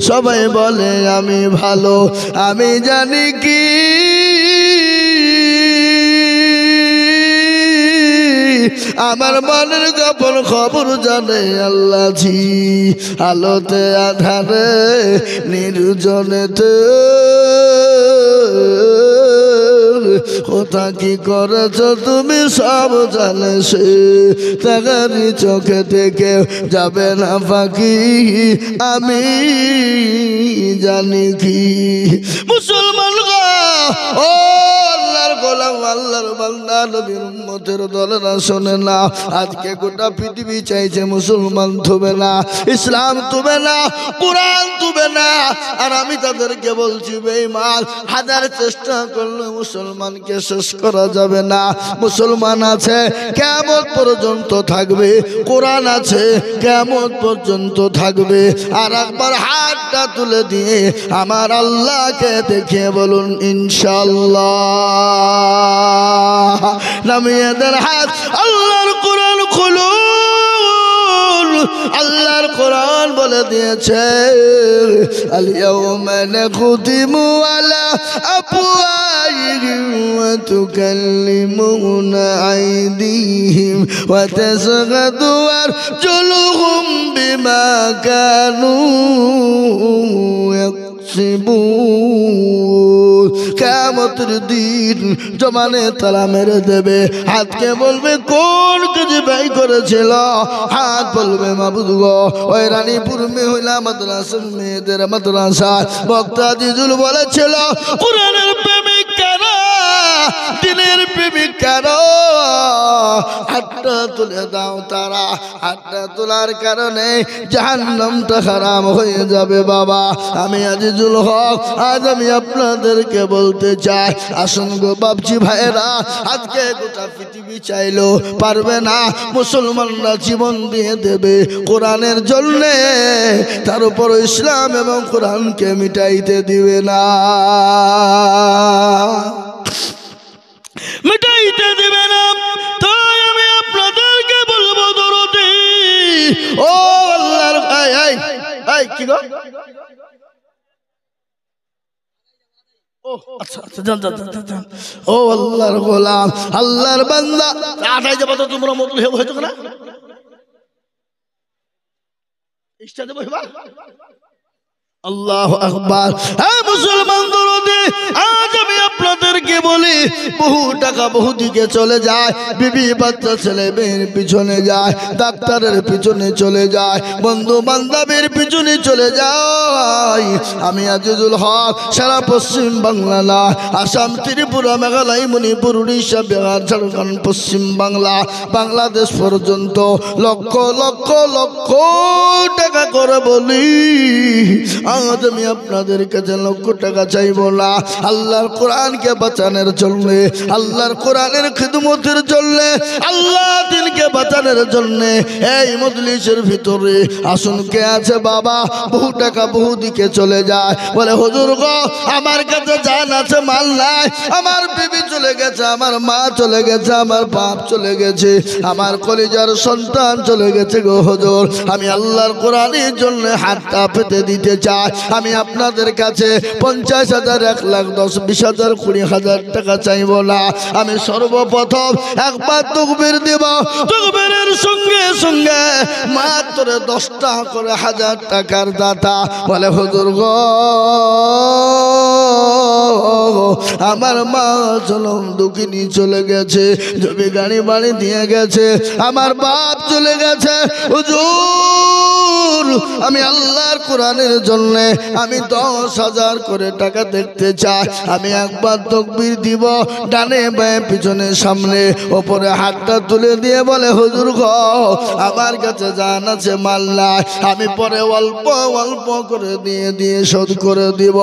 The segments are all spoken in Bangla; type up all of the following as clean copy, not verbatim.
সবাই বলে আমি ভালো, আমি জানি কি আমার মনের গোপন খবর জানে আল্লাহ জি। আলোতে আধারে নির্জনেতে কোথা কি করেছ তুমি সব জানে সে, তাগারি চোখে থেকে যাবে না ফাঁকি, আমি জানি কি। মুসলমান গো, ও আল্লাহর গোলাম, আল্লাহর বান্দা, নবীর উম্মতের দলেরা শোনে না। আজকে গোটা পৃথিবী চাইছে মুসলমান থবে না, ইসলাম থবে না, কোরআন থবে না। আর আমি তাদেরকে বলছি বেঈমান, হাজার চেষ্টা করলে মুসলমানকে শেষ করা যাবে না। মুসলমান আছে কিয়ামত পর্যন্ত থাকবে, কোরআন আছে কিয়ামত পর্যন্ত থাকবে। আর একবার হাতটা তুলে দিয়ে আমার আল্লাহকে দেখিয়ে বলুন ইনশাআল্লাহ। নামিয়ে দেন হাত, আল্লাহর কোরআন খুলুন। আল্লাহর কোরআন বলে দিয়েছে আল ইয়াউমা নাখতিমু আলা আফওয়াহিহিম ওয়া তুকাল্লিমুনা আইদিহিম ওয়া তাশহাদু আরজুলুহুম বিমা কানু কিয়ামতের দিন জমানে তালা মেরে দেবে। হাতকে বলবে কোন কাজে ব্যয় করেছিল, হাত বলবে মাবুদ গো ওই রানীপুর মহিলা মাদ্রাসার মেয়েদের মাদ্রাসা বক্তা জিজুল বলেছিল কোরআনের প্রেমিক কেন, দিনের প্রেমিক কেন, হাতটা তুলে দাও। তারা হাতটা তোলার কারণে জাহান্নামটা হারাম হয়ে যাবে। বাবা আমি আজিজুল হক, আজ আমি আপনাদেরকে বলতে চাই, আসুন গো বাপজি ভাইরা, আজকে গোটা পৃথিবী চাইলো পারবে না, মুসলমানরা জীবন দিয়ে দেবে কোরআনের জন্যে, তার উপর ইসলাম এবং কোরআনকে মিটাইতে দিবে না, মিটাইতে দিবে না। তাই আমি আপনাদেরকে বলবো দরদি, ও আল্লাহর এই কি গো, ও আল্লাহর গোলাম, আল্লাহর বান্দা, আটাই যাবো তো তোমরা মতুল হয়েছো না, ইচ্ছা দেবো আল্লাহু আকবার। হ্যাঁ মুসলমান দরদি, আজ আমি আপনাদেরকে বলি বহু টাকা বহু দিকে চলে যায়, বিবি বাচ্চা ছেলে মেয়ের পিছনে যায়, ডাক্তারের পিছনে চলে যায়, বন্ধু বান্ধবের পিছনে চলে যায়। আমি আজিজুল হক সারা পশ্চিম বাংলা না, আসাম, ত্রিপুরা, মেঘালয়, মণিপুর, উড়িষ্যা, বিহার, ঝাড়খণ্ড, পশ্চিম বাংলা, বাংলাদেশ পর্যন্ত লক্ষ লক্ষ লক্ষ টাকা করে বলি, আজ আমি আপনাদের কাছে লক্ষ টাকা চাইবো না, আল্লাহর কোরআনকে বাঁচানোর জন্য, আল্লাহর কোরআনের খিদমতের জন্য, আল্লাহ দিনকে বাঁচানোর জন্য। এই মজলিসের ভিতরে আসুন কে আছে বাবা বহু টাকা বহু দিকে চলে যায়, বলে হুজুর গো আমার কাছে জান আছে মাল নাই, আমার বিবি চলে গেছে, আমার মা চলে গেছে, আমার বাপ চলে গেছে, আমার কলিজার সন্তান চলে গেছে গো হুজুর, আমি আল্লাহর কোরআনের জন্য হাতটা পেতে দিতে চাই। আমি আপনাদের কাছে 50,000, 1 লাখ, 10, 20,000, 20,000 টাকা চাইব না, আমি সর্বপ্রথম একবার তাকবীর দিব, তাকবীরের সঙ্গে সঙ্গে মাত্র 10 টাকা করে 1000 টাকার দাতা বলে হুজুর গো আমার মা জনম দুঃখিনী চলে গেছে, জমি গাড়ি বাড়ি দিয়ে গেছে, আমার বাপ চলে গেছে, হুজুর আমি আল্লাহর কোরআনের জন্য আমি 10,000 করে টাকা দেখতে চাই। আমি একবার তাকবীর দিব, ডানে বাঁয়ে পিছনে সামনে ওপরে হাতটা তুলে দিয়ে বলে হুজুর গো আমার কাছে জান আছে মাল নাই, আমি পরে অল্প অল্প করে দিয়ে দিয়ে শোধ করে দিব।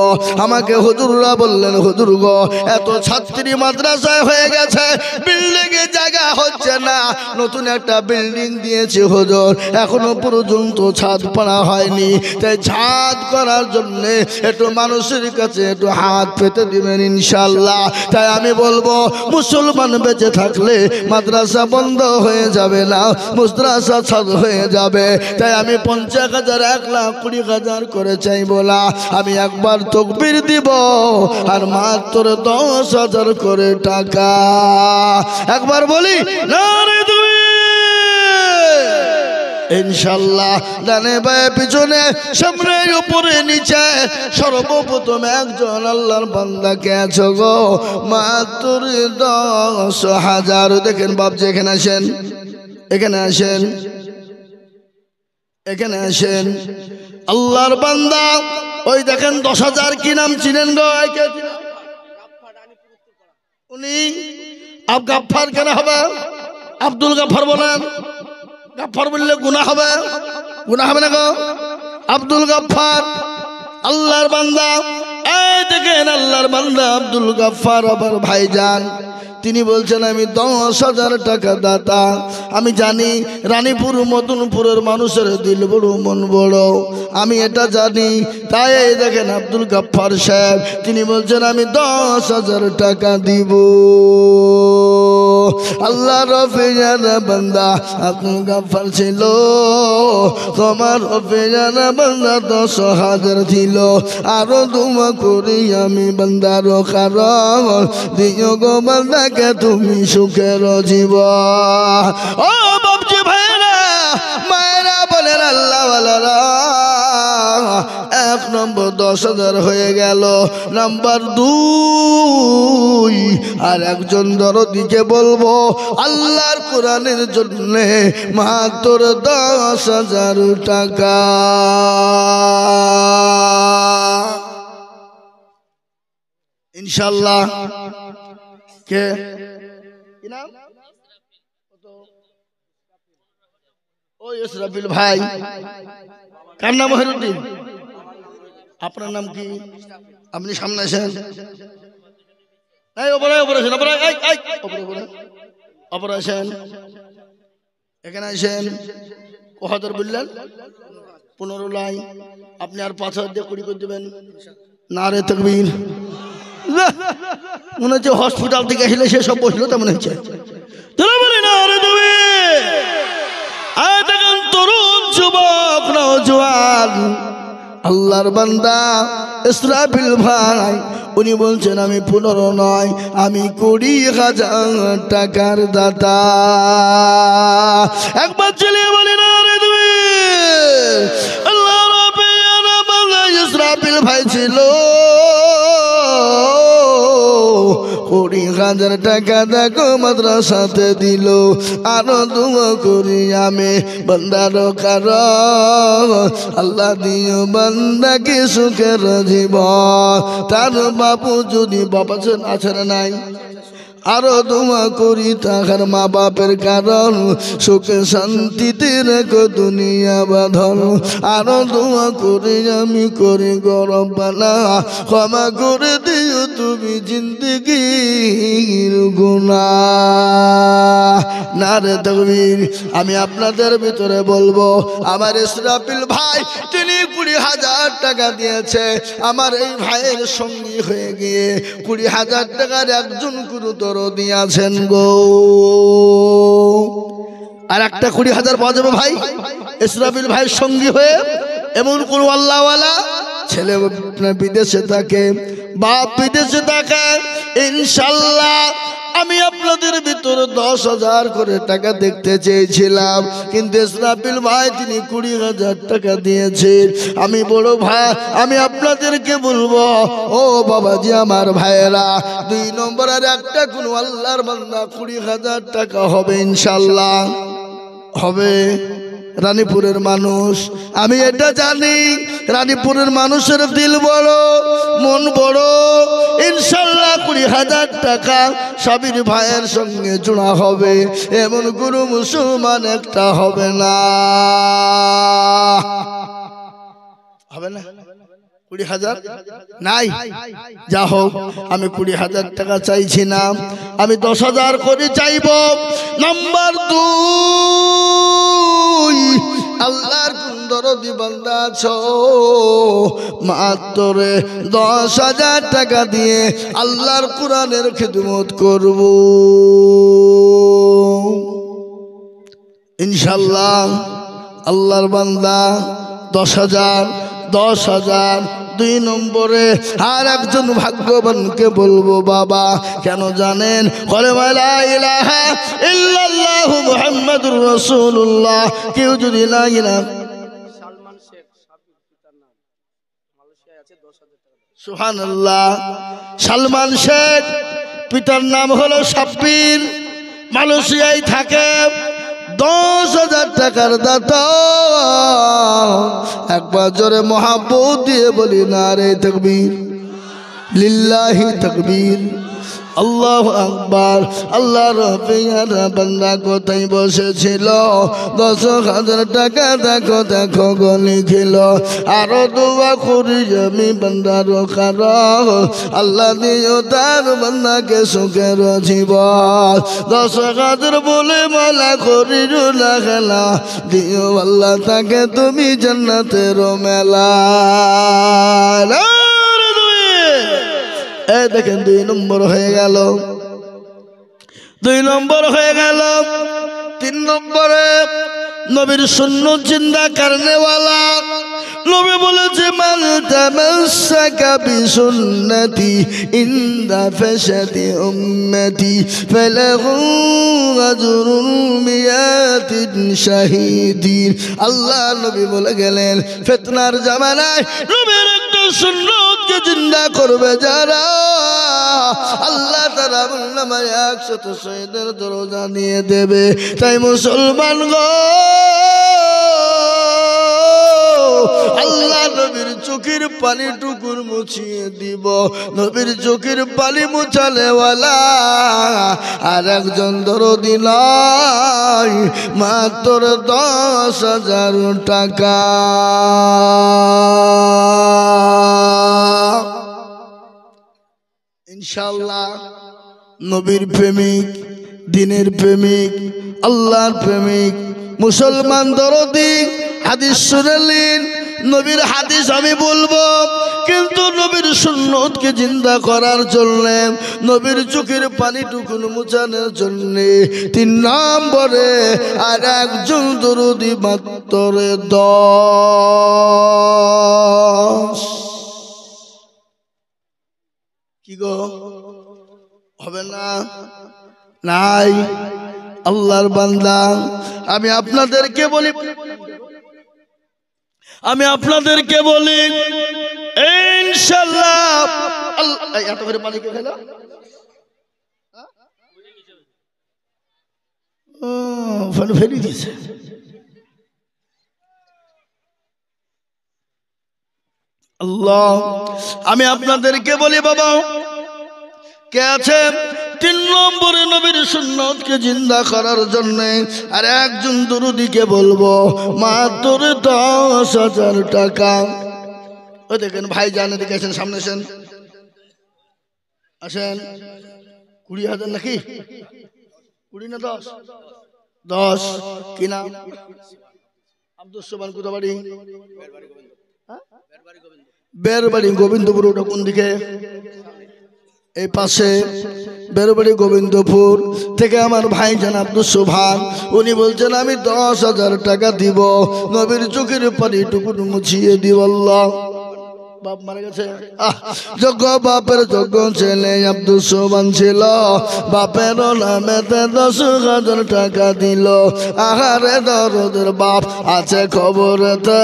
আমাকে হুজুররা বললেন হুজুর গো এত ছাত্রী মাদ্রাসায় হয়ে গেছে, বিল্ডিং এ জায়গা হচ্ছে না, নতুন একটা বিল্ডিং দিয়েছে হুজুর, এখনো পর্যন্ত ছাদ পড়া হয়নি, তাই ছাদ করার জন্য একটু মানুষের কাছে একটু হাত পেতে দিবেন ইনশাল্লাহ। তাই আমি বলবো মুসলমান বেঁচে থাকলে মাদ্রাসা বন্ধ হয়ে যাবে না, মাদ্রাসা ছাদ হয়ে যাবে। তাই আমি 50,000 1,20,000 করে চাইবো না, আমি একবার তাকবীর দিব আর মাত্র 10,000 করে টাকা। একবার বলি নারে তুমি ইনশাল্লাহ। ডানে বায়ে পিছনে সামনে উপরে নিচে সর্বপ্রথম একজন আল্লাহর বান্দাকে আছো গো মাত্র 10,000। দেখেন বাপজি এখানে আসেন, এখানে আসেন, এখানে আসেন। আল্লাহর বান্দা ওই দেখেন 10,000 কি নাম চিনেন গো? উনি গাফফার কেন হবে? আব্দুল গাফফার বলেন, গাফফার বললে গুনাহ হবে, গুনাহ হবে না গো? আব্দুল গাফফার আল্লাহর বান্দা। এই দেখেন আল্লাহর বান্দা আব্দুল গাফফার আবার ভাইজান, তিনি বলছেন আমি 10,000 টাকা দাতা। আমি জানি রানীপুর মদনপুরের মানুষের দিল বড় মন বড়, আমি এটা জানি। তাই দেখেন আব্দুল গাফফার সাহেব তিনি বলছেন আমি 10,000 টাকা দিব। আল্লাহ রফিজানা বান্দা আব্দুল গাফফার ছিল, তোমার রফিজানা বান্দা 10,000 ছিল। আরো দুমা করি আমি বান্দার কারণ দিও গো বান্দাকে তুমি সুখের জীবন। ও বাপজি ভাইরা মায়েরা বলেন আল্লাহ ওয়ালারা, 1 নম্বর 10,000 হয়ে গেল। নাম্বার 2 আর একজন দরদিকে বলবো আল্লাহর কোরআনের জন্য মাত্র 10,000 টাকা। ইনশাল্লাহ। কে কি নাম? ও ইসরাফিল ভাই। কার নাম? মহিরুদ্দিন। আপনার নাম কি? আপনি সামনে আসেন। এই ওপরে ওপরে আসেন, ওপরে এই এই ওপরে ওপরে ওপরে আসেন, এখানে আসেন। কত বললেন? 15 লাই। আপনি আর 5,000 দিয়ে 20 করে দেবেন। নারে তাকবীর। মনে হচ্ছে হসপিটাল থেকে আসলে সে সব বসলো তেমন হচ্ছে। তরুণ যুবক নওজোয়ান আল্লাহর বান্দা ইসরাফিল ভাই উনি বলছেন আমি 15 নয়, আমি 20,000 টাকার দাতা। একবার চলে বলি না রে তুমি। আল্লাহ রাব্বিল আলামিন ইসরাফিল ভাই ছিল 20,000 টাকা দেখো মাদ্রাসাতে দিল। আরো দুয়া করি আমি বান্দার কারণ আল্লাহ দিও বান্দাকে সুখের জীবন। তার বাপু যদি বাবা আছেন নাই, আরো দোয়া করি তাহার মা বাপের কারণ সুখে শান্তিতে রেখো দুনিয়া বাঁধন। আরো দোয়া করি আমি করি গরম বালা ক্ষমা করে দিও তুমি জিন্দগির গুনাহ। নারে তাকবীর। আমি আপনাদের ভিতরে বলবো আমার ইসরাফিল ভাই তিনি 20,000 টাকা দিয়েছে আমার এই ভাইয়ের সঙ্গী হয়ে গিয়ে 20,000 টাকার একজন গুরুতর দিয়েছেন গো। আর একটা 20,000 পাওয়া যাবে ভাই ইসরাফিল ভাইয়ের সঙ্গী হয়ে। এমন কোন আল্লাহওয়ালা ছেলে বিদেশে থাকে, বাপ বিদেশে থাকে, ইনশাল্লাহ আমি আপনাদের ভিতরে 10,000 করে টাকা দেখতে চেয়েছিলাম, কিন্তু ইসরাফিল ভাই তিনি 20,000 টাকা দিয়েছেন। আমি বড় ভাই আমি আপনাদেরকে বলবো ও বাবাজি আমার ভাইয়েরা, 2 নম্বর আর একটা কোন আল্লাহর বান্দা 20,000 টাকা হবে ইনশাল্লাহ হবে। রানীপুরের মানুষ আমি এটা জানি, রানীপুরের মানুষের দিল বড় মন বড়। ইনশাল্লাহ 20,000 টাকা সাবির ভাইয়ের সঙ্গে জোড়া হবে, এমন কোনো মুসলমান একটা হবে না। হবে না 20,000 নাই। যা হোক আমি 20,000 টাকা চাইছি না, আমি 10,000 করে চাইব। নাম্বার 2 আল্লাহর কোন দরদি বান্দা আছো মাত্র 10,000 টাকা দিয়ে আল্লাহর কোরআনের খিদমত করব ইনশাআল্লাহ। আল্লাহর বান্দা 10,000 10,000 2 নম্বরে আর একজন ভাগ্যবানকে বলবো বাবা কেন জানেন কালেমা লা ইলাহা ইল্লাল্লাহু মুহাম্মাদুর রাসূলুল্লাহ কেউ যদি লা ইলাহা সালমান শেখ সাবির পিতার নাম মালয়েশিয়ায় আছে 10,000 টাকা সুবহানাল্লাহ সালমান শেখ পিতার নাম হলো সাব্বির মালয়েশিয়ায় থাকে 10,000 টাকার দাতা একবার জোরে মহাব্বত দিয়ে বলি নারে তাকবীর লিল্লাহি তাকবীর আল্লাহু আকবার। আল্লাহর পেয়ারা বান্দা কোথায় বসেছিল 10,000 টাকা দেখো দেখো গলি ছিল আরো দোয়া করি আমি বান্দার খারাপ আল্লাহ দিও তার বান্দাকে সুখের জীবন 10,000 বলে মালা করি না খেলা দিও আল্লাহ তাকে তুমি জান্নাতের মেলা। এই দেখেন 2 নম্বর হয়ে গেল 2 নম্বর হয়ে গেল। 3 নম্বরে নবীর সুন্নাত জিন্দা করনে ওয়ালা নবী বলেছে মান তামাসসাকা বিসুন্নতি ইনদা ফাসাদি উম্মতি ফালাহু আজরুন মিয়াতিন শাহীদিন। আল্লাহ নবী বলে গেলেন ফিতনার জামানায় নবীর একটা সুন্নাতকে জিন্দা করবে যারা আল্লাহ তাআলা নামায় 100 শহীদের দরজা নিয়ে দেবে। তাই মুসলমান গো আল্লাহ নবীর চোখের পানি টুকুর মুছিয়ে দিব নবীর চোখের পানি মুছালেওয়ালা আর একজন দরদি নাই মাত্র 10,000 টাকা। ইনশাআল্লাহ নবীর প্রেমিক দিনের প্রেমিক আল্লাহর প্রেমিক মুসলমান দরদি হাদিস শুনলেন নবীর হাদিস আমি বলবো কিন্তু নবীর সুন্নতকে জিন্দা করার জন্য নবীর চোখের পানিটুকু মুছানোর জন্য 3 নম্বরে আর একজন দরদি মাত্র 10 কি গো হবে না নাই আল্লাহর বান্দা আমি আপনাদেরকে বলি ইনশাআল্লাহ এত করে পানি কে খেলো ফেলে দিয়েছে আল্লাহ আমি আপনাদেরকে বলি বাবা কে আছে 3 নম্বরে নবীর সুন্নতকে জিন্দা করার জন্য আর একজন দরুদিকে বলবো মাত্র 10,000 টাকা। ওই দেখেন ভাই জান এদিকে আসেন সামনে আসেন 20,000 নাকি 20 না 10 কি নাম আব্দুল সোবান কোথা বাড়ি বেরবাড়ি গোবিন্দপুর ওটা কোন দিকে এই পাশে বেরবাড়ি গোবিন্দপুর থেকে আমার ভাই জান আব্দুল সোভান উনি বলছেন আমি 10,000 টাকা দিব নবীর চোখের পানিটুকু মুছিয়ে দিব। আল্লাহ বাপ মারা গেছে যোগ্য বাপের যোগ্য ছেলে আব্দুল সোবান ছিল বাপের নামেতে 10,000 টাকা দিল আহারে দরদের বাপ আছে খবরেতে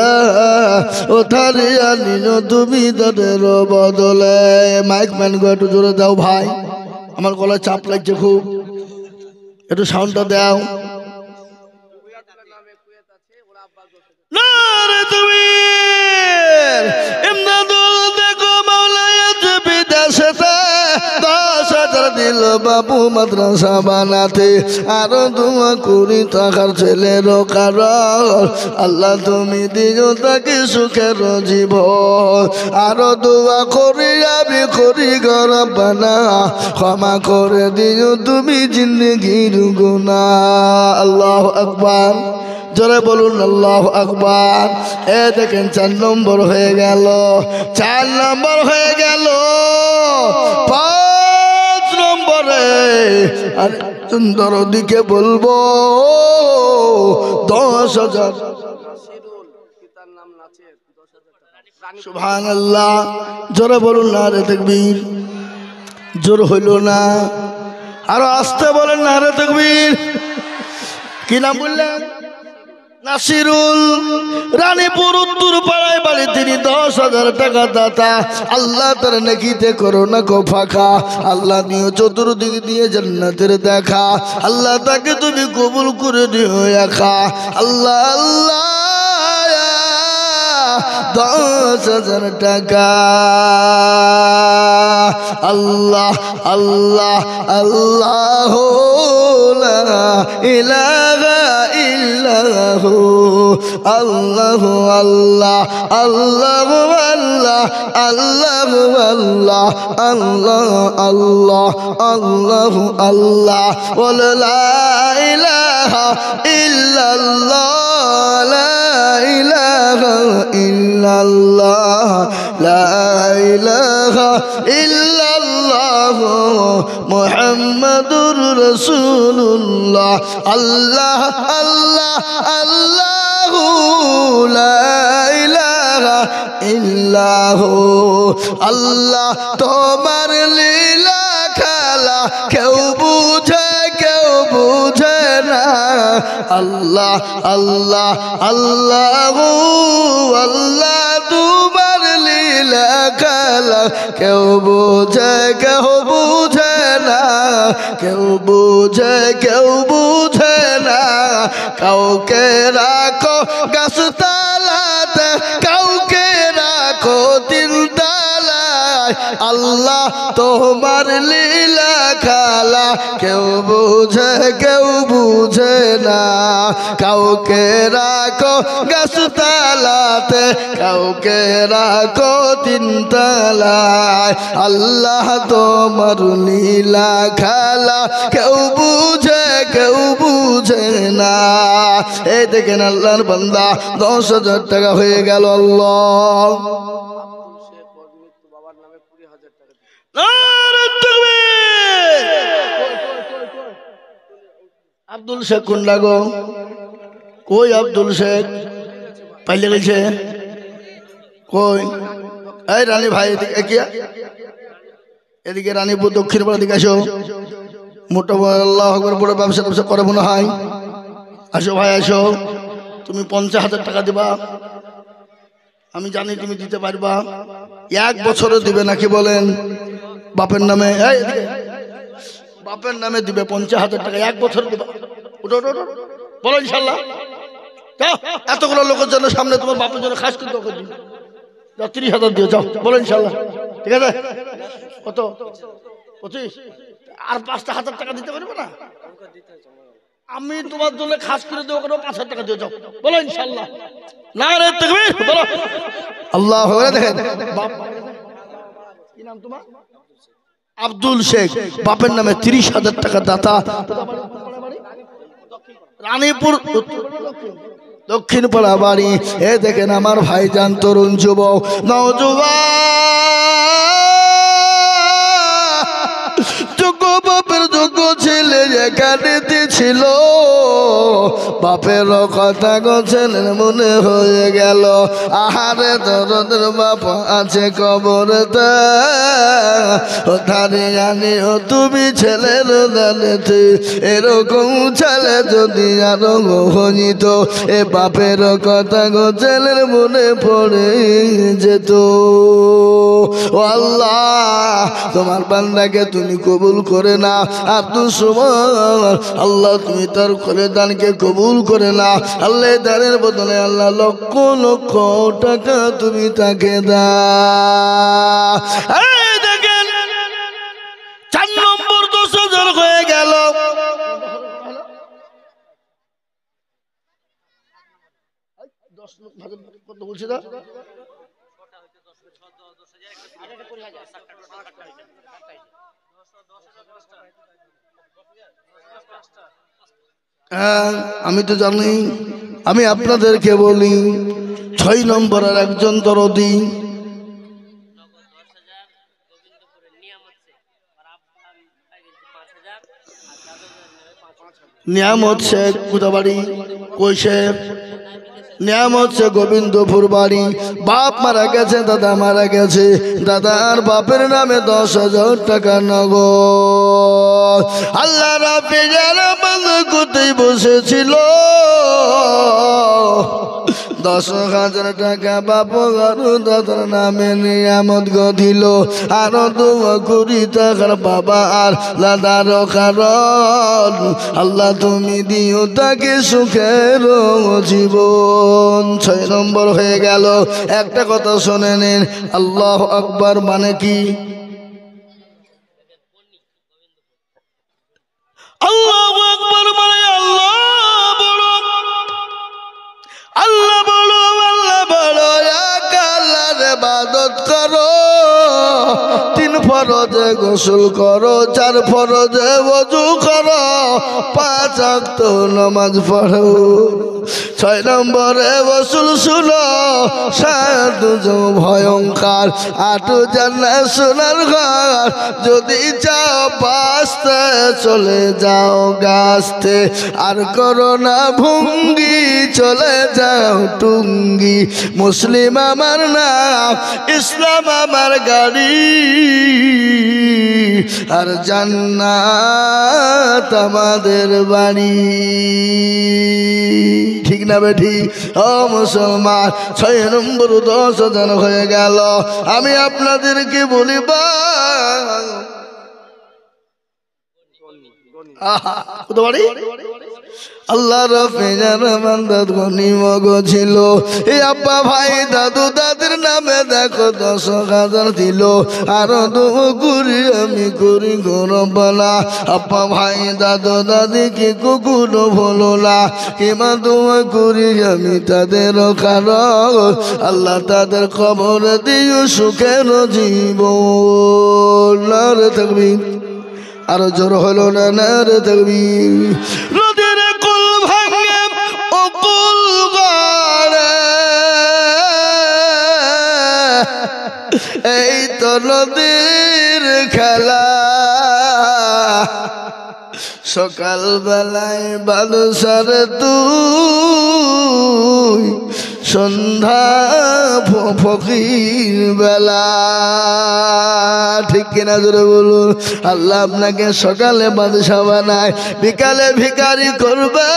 ও থারিয়া নিল তুমি তাদের বদলে। মাইক ম্যান গো একটু জোরে দাও ভাই আমার গলায় চাপ লাগছে খুব একটু সাউন্ডটা দাও। নারে তুমি ইমদাদুল দেখো মাওলায়াত বিদেশেতে 10,000 দিল বাবু মাদ্রাসা বানাতে আরো দোয়া করি তাকার ছেলের কারণ আল্লাহ তুমি দিও তাকে সুখের জীবন আরো দোয়া করি আমি করি গরবানা ক্ষমা করে দিও তুমি জিন্দেগির গুনাহ। আল্লাহু আকবার জোরে বলুন আল্লাহু আকবার। এ দেখেন 4 নম্বর হয়ে গেল, 4 নম্বর হয়ে গেল। 5 নম্বরে আর সুন্দর দিকে বলবো 10,000। সুবহানাল্লাহ, জোরে বলুন নারে তাকবীর। জোর হইল না, আরো আস্তে বলেন নারে তাকবীর। কি নাম বললেন? নাসিরুল। রানীপুর উত্তর পাড়ায় বাড়ি, তিনি 10,000 টাকা দাতা। আল্লাহ তার নেকিতে করো না কো ফাঁকা, আল্লাহ নিয়ে চতুর্দিক দিয়ে জান্নাতের দেখা, আল্লাহ তাকে তুমি কবুল করে দিও একা। আল্লাহ আল্লাহ 10,000 টাকা। আল্লাহ আল্লাহ আল্লাহ লা ইলাহা ইল্লাহু আল্লাহু আল্লাহ আল্লাহু আল্লাহ আল্লাহু আল্লাহ আল্লাহ আল্লাহ আল্লাহু আল্লাহ ওয়া লা ইলাহা ইল্লাল্লাহ লা ইলাহা ইল্লাল্লাহ লা ইলাহা ইল্লাল্লাহ মুহাম্মাদুর রাসূলুল্লাহ। আল্লাহ আল্লাহ আল্লাহু লা ইলাহা ইল্লাহু। আল্লাহ তোমার লীলা খেলা কেউ বুঝে কেউ বুঝে না। আল্লাহ আল্লাহ আল্লাহু আল্লাহ তোমার লীলা খেলা কেউ বুঝে কেউ বুঝে না, কেউ বুঝে কেউ বুঝে না। কাউকে রাখো গাছতলাতে, কাউকে রাখো 3 তলায়। আল্লাহ তোমার লীলা খেলা কেউ বুঝে কেউ বুঝে না। কাউকে রাখো গাছতলাতে, কাউকে রাখো 3 তলায়। আল্লাহ তোমার লীলা খেলা কেউ বুঝে কেউ বুঝে না। এই দেখেন আল্লাহর বান্দা 10,000 টাকা হয়ে গেল। আল্লাহ আব্দুল শেখ কোন লাগো? কই আব্দুল শেখ? পাইলে গেছে কই? এই রানী ভাই এদিকে, এদিকে রানীপুর দক্ষিণ পাড়া দিকে আসো। মোটা আল্লাহ আকবার বড় ব্যবসা ট্যাবসা করে মনে হয়। আসো ভাই আসো। তুমি 50,000 টাকা দিবা, আমি জানি তুমি দিতে পারবা। 1 বছরে দিবে নাকি বলেন? বাপের নামে, বাপের নামে দিবে 50,000 টাকা 1 বছর দিবা। ওঠো ওঠো ওঠো, বলো ইনশাল্লাহ। এতগুলো লোকের জন্য সামনে তোমার বাপের জন্য খাস কিন্তু 30,000 দিও, যাও বলো ইনশাল্লাহ। ঠিক আছে? কত? 25? আর 5,000 টাকা দিতে পারবে না? আমি তোমার জন্য খাস করে দেবো, 5,000 টাকা দিও, যাও বলো ইনশাল্লাহ। নারে তাকবীর, বলো আল্লাহ। দেখেন কি নাম তোমার? আব্দুল শেখ, বাপের নামে 30,000 টাকা দাতা। রানীপুর দক্ষিণ পাড়া বাড়ি। এ দেখেন আমার ভাইজান তরুণ যুবক নওজোয়ান, যোগ্য বাপের যোগ্য ছেলে যেখানে ছিল, বাপের কথা গো ছেলের মনে হয়ে গেল। আহারে দরদের বাপ আছে কবরতে, ওখানে জানি ও তুমি ছেলের জানেতে। এরকম ছেলে যদি আরো হইত, এ বাপের কথা গো ছেলের মনে পড়ে যেত। ও আল্লাহ, তোমার বান্দাকে তুমি কবুল করে না। আব্দুল সুবহান আল্লাহ, তুমি তার করে দানকে কবুল করে না। আল্লাহ দানের বদলে আল্লাহ লক্ষ লক্ষ টাকা তুমি তাকে দাও। দেখেন 4 নম্বর 10,000 হয়ে গেল। কত বলছি না? হ্যাঁ আমি তো জানি আমি আপনাদেরকে বলি 6 নম্বরের একজন দরদি নিয়ামত শেখ কুদাবাড়ি কই শেখ নিয়ামত শেখ গোবিন্দপুর বাড়ি বাপ মারা গেছে দাদা মারা গেছে দাদার বাপের নামে 10,000 টাকা নগদ আল্লাহ রাব্বি যারা বন্ধ করতে বসেছিল 10,000 টাকা বাপ আরো দাদার নামে নিয়ামত গদিল আরো 2 টাকার বাবা আর দাদার কারণ আল্লাহ তুমি দিও তাকে সুখের জীবন 6 নম্বর হয়ে গেল একটা কথা শুনে নিন আল্লাহু আকবার মানে কি আল্লাহু আকবার মানে আল্লাহ বড় আল্লাহ বড় আল্লাহ বড় এক আল্লাহর ইবাদত করো 3 ফরজে গোসল করো 4 ফরজে ওযু করো 5 ওয়াক্ত নামাজ পড়ো 6 নম্বরে ওয়াসুল শুনো 7 ভয়ঙ্কর 8 জান্নাত সোনার ঘর যদি চাও বাঁচতে চলে যাও গাছতে আর করো না ভঙ্গি চলে যাও টুঙ্গি মুসলিম আমার নাম ইসলাম আমার গাড়ি আর জান্নাত আমাদের বাড়ি ঠিক না বেঠি ও মুসলমান 6 নম্বর 10,000 হয়ে গেল আমি আপনাদেরকে বলিব আল্লাহ রফিজার বান্দাত গনিমগ ছিল এই আব্বা ভাই দাদু দাদির নামে দেখো 10,000 দিল আরো 2 করি আমি করি গরবলা আব্বা ভাই দাদু দাদি কি কখনো ভুলো না কিমা 2 করি আমি তাদের কারণ আল্লাহ তাদের কবর দিও সুখের জীবন নারে তাকবীর আরো জোর হলো না নারে তাকবীর নদীর কুল ভাঙে ও কুল গড়ে এই তো নদীর খেলা সকাল বেলায় বাদশার তুই সন্ধ্যা ফকির বেলা ঠিক কিনা জোরে বলুন আল্লাহ আপনাকে সকালে বাদশা বানায় বিকালে ভিখারি করবে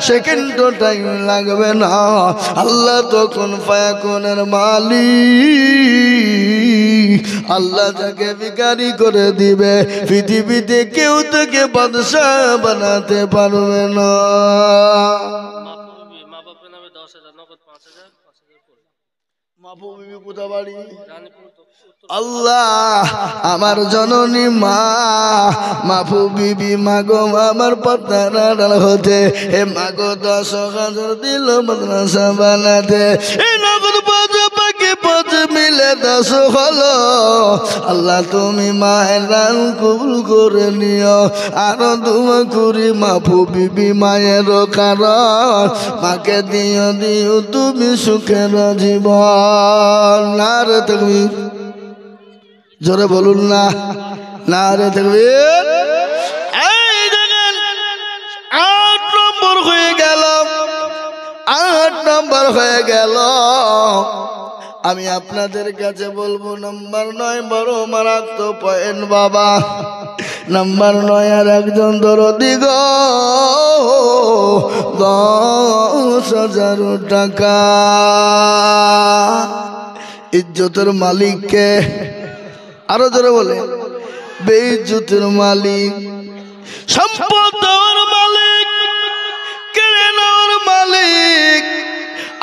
সেকেন্ড টাইম লাগবে না আল্লাহ তখন ফায়াকুনের মালিক আল্লাহ যাকে ভিখারি করে দিবে পৃথিবীতে কেউ তোকে বাদশা বানাতে পারবে না আল্লাহ আমার জননী মা মাফু বিবি মাগো আমার পত্নার হতে হে মাগো 10,000 দিল মাদ্রাসা বানাতে এই নগদ 5 মিলে 10 হলো আল্লাহ তুমি মায়ের দান কবুল করে নিও আরো 2 করি মাফু বিবি মায়ের কারণ মাকে দিও দিও তুমি সুখের জীবন নারে তাকবীর জোরে বলুন না নারে তাকবীর এই দেখেন 8 নম্বর হয়ে গেল 8 নম্বর হয়ে গেল আমি আপনাদের কাছে বলবো নাম্বার 9 বড় মারাত্মক পয়েন্ট বাবা নাম্বার 9 আর একজন দরদি গো 10,000 টাকা ইজ্জতের মালিককে আরো জোরে বলে বেইজ্জতের মালিক সম্পদ দেওয়ার মালিক কেড়ে নেওয়ার মালিক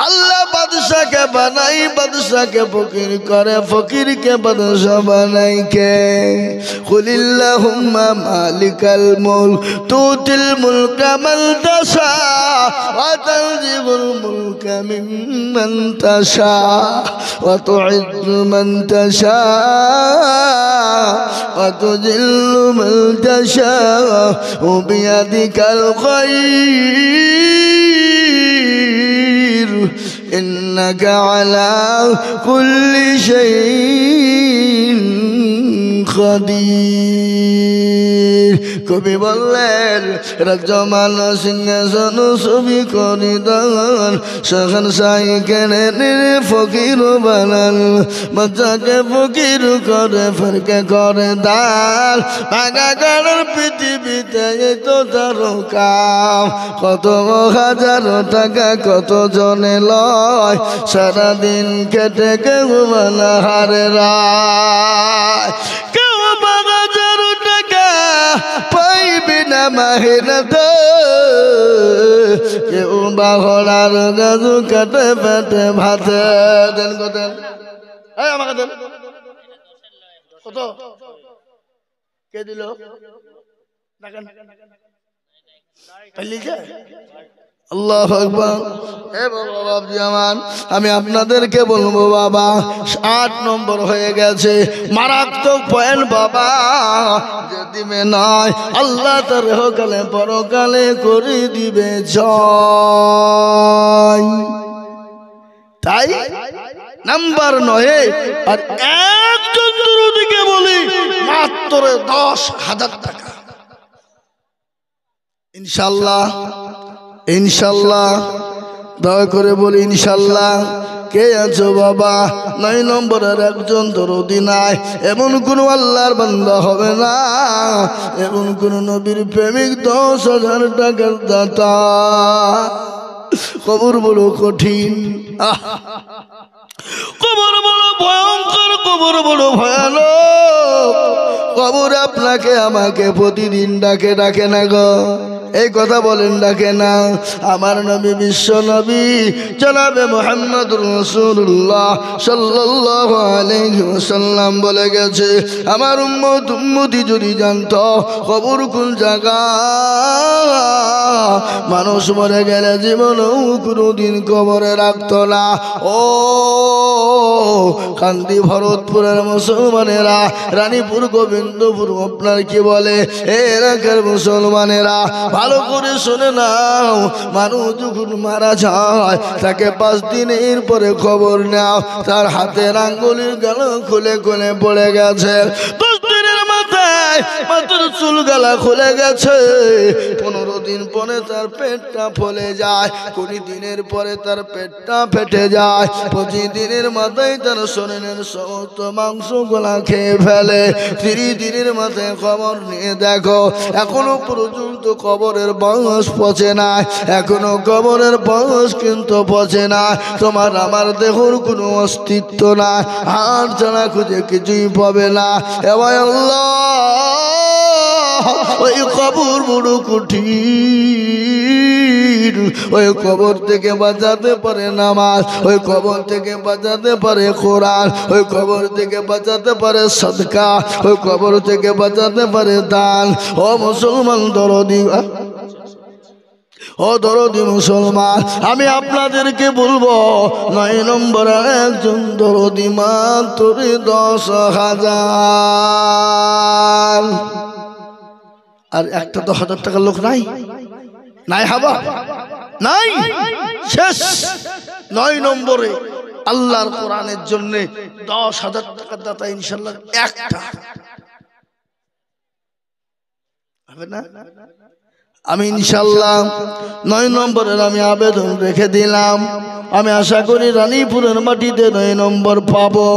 আল্লাহ বাদশাকে বানাই বাদশাকে ফকির করে ফকিরকে বাদশা বানাই কে কুলিল্লাহুম্মা মালিকাল মুলক তুতিল মুলকা মান তাশা ওয়া তানজিবুল মুলকা মিম্মান তাশা ওয়া তুইজ্জু মান তাশা ওয়া তুযিল্লু মান তাশা বিয়াদিকাল খায়র قدير إنك على كل شيء قدير কবি বললেন রাজ্যমান সিংহাসন ছবি করি দান সখন সাই কেনে ফকির বানান বাচ্চাকে ফকির করে ফেরকে করে দান ভাঙা গড়ের পৃথিবীতে তো তার কাম কত হাজার টাকা কত জনে লয় সারাদিন খেটে কেউ বানা হারে রায় কেউ 5,000 টাকা পাইবি না মেহনত কেউ বাহরার গাজু কাটে পেটে ভাতে দেন কতেন আমাকে দেন কত কে দিল আল্লাহু আকবার। আমি আপনাদেরকে বলবো বাবা 8 নম্বর হয়ে গেছে মারাত্মক পয়েন্ট বাবা যে দিবে নয় আল্লাহ তার ইহকালে পরকালে করে দিবে জয়। তাই নাম্বার 9 আর একজন দুরূদকে বলি মাত্র 10,000 টাকা ইনশাআল্লাহ ইনশাআল্লাহ দয়া করে বলি ইনশাআল্লাহ। কে আছো বাবা 9 নম্বরের একজন দরদি নাই এমন কোন আল্লাহর বান্দা হবে না এমন কোন নবীর প্রেমিক 10,000 টাকার দাতা। কবর বড় কঠিন কবর বড় ভয়ঙ্কর কবর বড় ভয়ানক কবর আপনাকে আমাকে প্রতিদিন ডাকে ডাকে না গো এই কথা বলেন ডাকে না। আমার নবী বিশ্ব নবী জনাবে মুহাম্মদুর রাসূলুল্লাহ সাল্লাল্লাহু আলাইহি ওয়াসাল্লাম বলে গেছে আমার উম্মত উম্মতি যদি জানতো কবর কোন জায়গা মানুষ মরে গেলে জীবনেও কোনোদিন কবরে রাখতো না। ও কান্দি ভরতপুরের মুসলমানেরা রানীপুর গোবিন্দপুর আপনার কি বলে এলাকার মুসলমানেরা ভালো করে শুনে নাও মানুষ যখন মারা যায় তাকে 5 দিনের পরে খবর নাও তার হাতের আঙ্গুলের গালা খুলে খুলে পড়ে গেছে 10 দিনের মাথায় মাথার চুল গালা খুলে গেছে 15 দিন পরে তার পেটটা ফুলে যায় 20 দিনের পরে তার পেটটা ফেটে যায় 25 দিনের মাথায় তার শরীরের সমস্ত মাংস গোলা খেয়ে ফেলে 30 দিনের মাথায় খবর নিয়ে দেখো এখনো পর্যন্ত কবরের বয়স পচে না এখনো কবরের বয়স কিন্তু পচে না তোমার আমার দেহর কোনো অস্তিত্ব না হাত ছাড়া খুঁজে কিছুই পাবে না এবার আল্লাহ ওই কবর বড় কঠিন ওই কবর থেকে বাঁচাতে পারে নামাজ ওই কবর থেকে বাঁচাতে পারে কোরআন ওই কবর থেকে বাঁচাতে পারে সদকা ওই কবর থেকে বাঁচাতে পারে দান। ও মুসলমান দরদি ও দরদি মুসলমান আমি আপনাদেরকে বলবো 9 নম্বর একজন দরদি মাত্র 10,000 আর একটা 10,000 টাকার লোক নাই নাই হাবা নাই শেষ 9 নম্বরে আল্লাহর কোরআনের জন্য 10,000 টাকার দাতা ইনশাআল্লাহ একটা হবে না। আমি ইনশাআল্লাহ 9 নম্বরের আমি আবেদন রেখে দিলাম আমি আশা করি রানীপুরের মাটিতে 9 নম্বর পাবো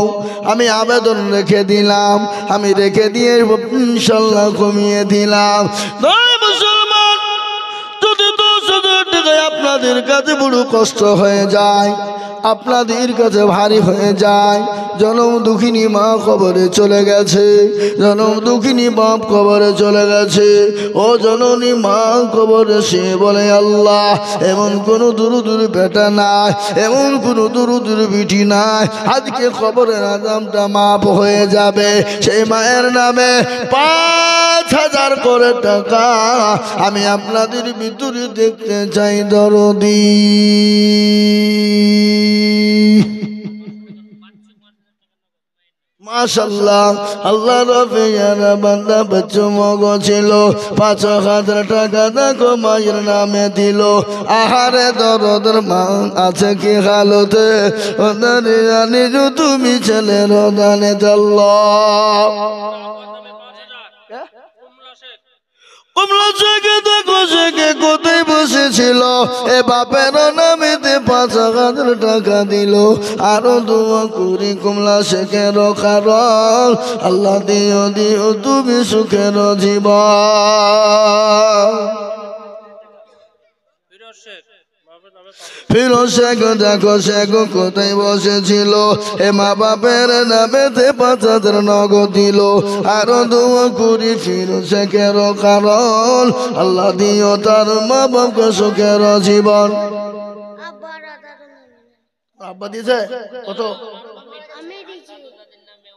আমি আবেদন রেখে দিলাম আমি রেখে দিয়ে ইনশাআল্লাহ কমিয়ে দিলাম। মুসলমান যদি 10,000 টাকায় আপনাদের কাছে বড় কষ্ট হয়ে যায় আপনাদের কাছে ভারী হয়ে যায় জনম দুঃখিনী মা কবরে চলে গেছে জনম দুঃখিনী বাপ কবরে চলে গেছে ও জননী মা কবরে সে বলে আল্লাহ এমন কোন দুরুদুর বেটা নাই এমন কোন দুরুদুর বিটি নাই আজকে কবরের আযাবটা মাপ হয়ে যাবে সেই মায়ের নামে 5,000 করে টাকা আমি আপনাদের ভিতরে দেখতে চাই দরদি। মাশাআল্লাহ আল্লাহ রবিয়ার বান্দা বাচ্চু মগো ছিল ৫,০০০ টাকা দেখো মায়ের নামে দিল আহারে দরদের মা আছে কি হালতে ওদারে জানি তুমি ছেলের দানে আল্লাহ কমলা থেকে দেখো থেকে কোথায় বসেছিল এ বাপের নামেতে ৫,০০০ টাকা দিল আরো দোয়া করি কমলা শেখের কারণ আল্লাহ দিও দিও তুমি সুখের জীবন ফিরোজ শেখ দেখো শেখ কোথায় বসেছিল এ মা বাপের নামেতে ৫,০০০ নগদ দিল আরো দোয়া করি ফিরোজ শেখের কারণ আল্লাহ দিও তার মা বাপকে সুখের জীবন আব্বা দিয়েছে কত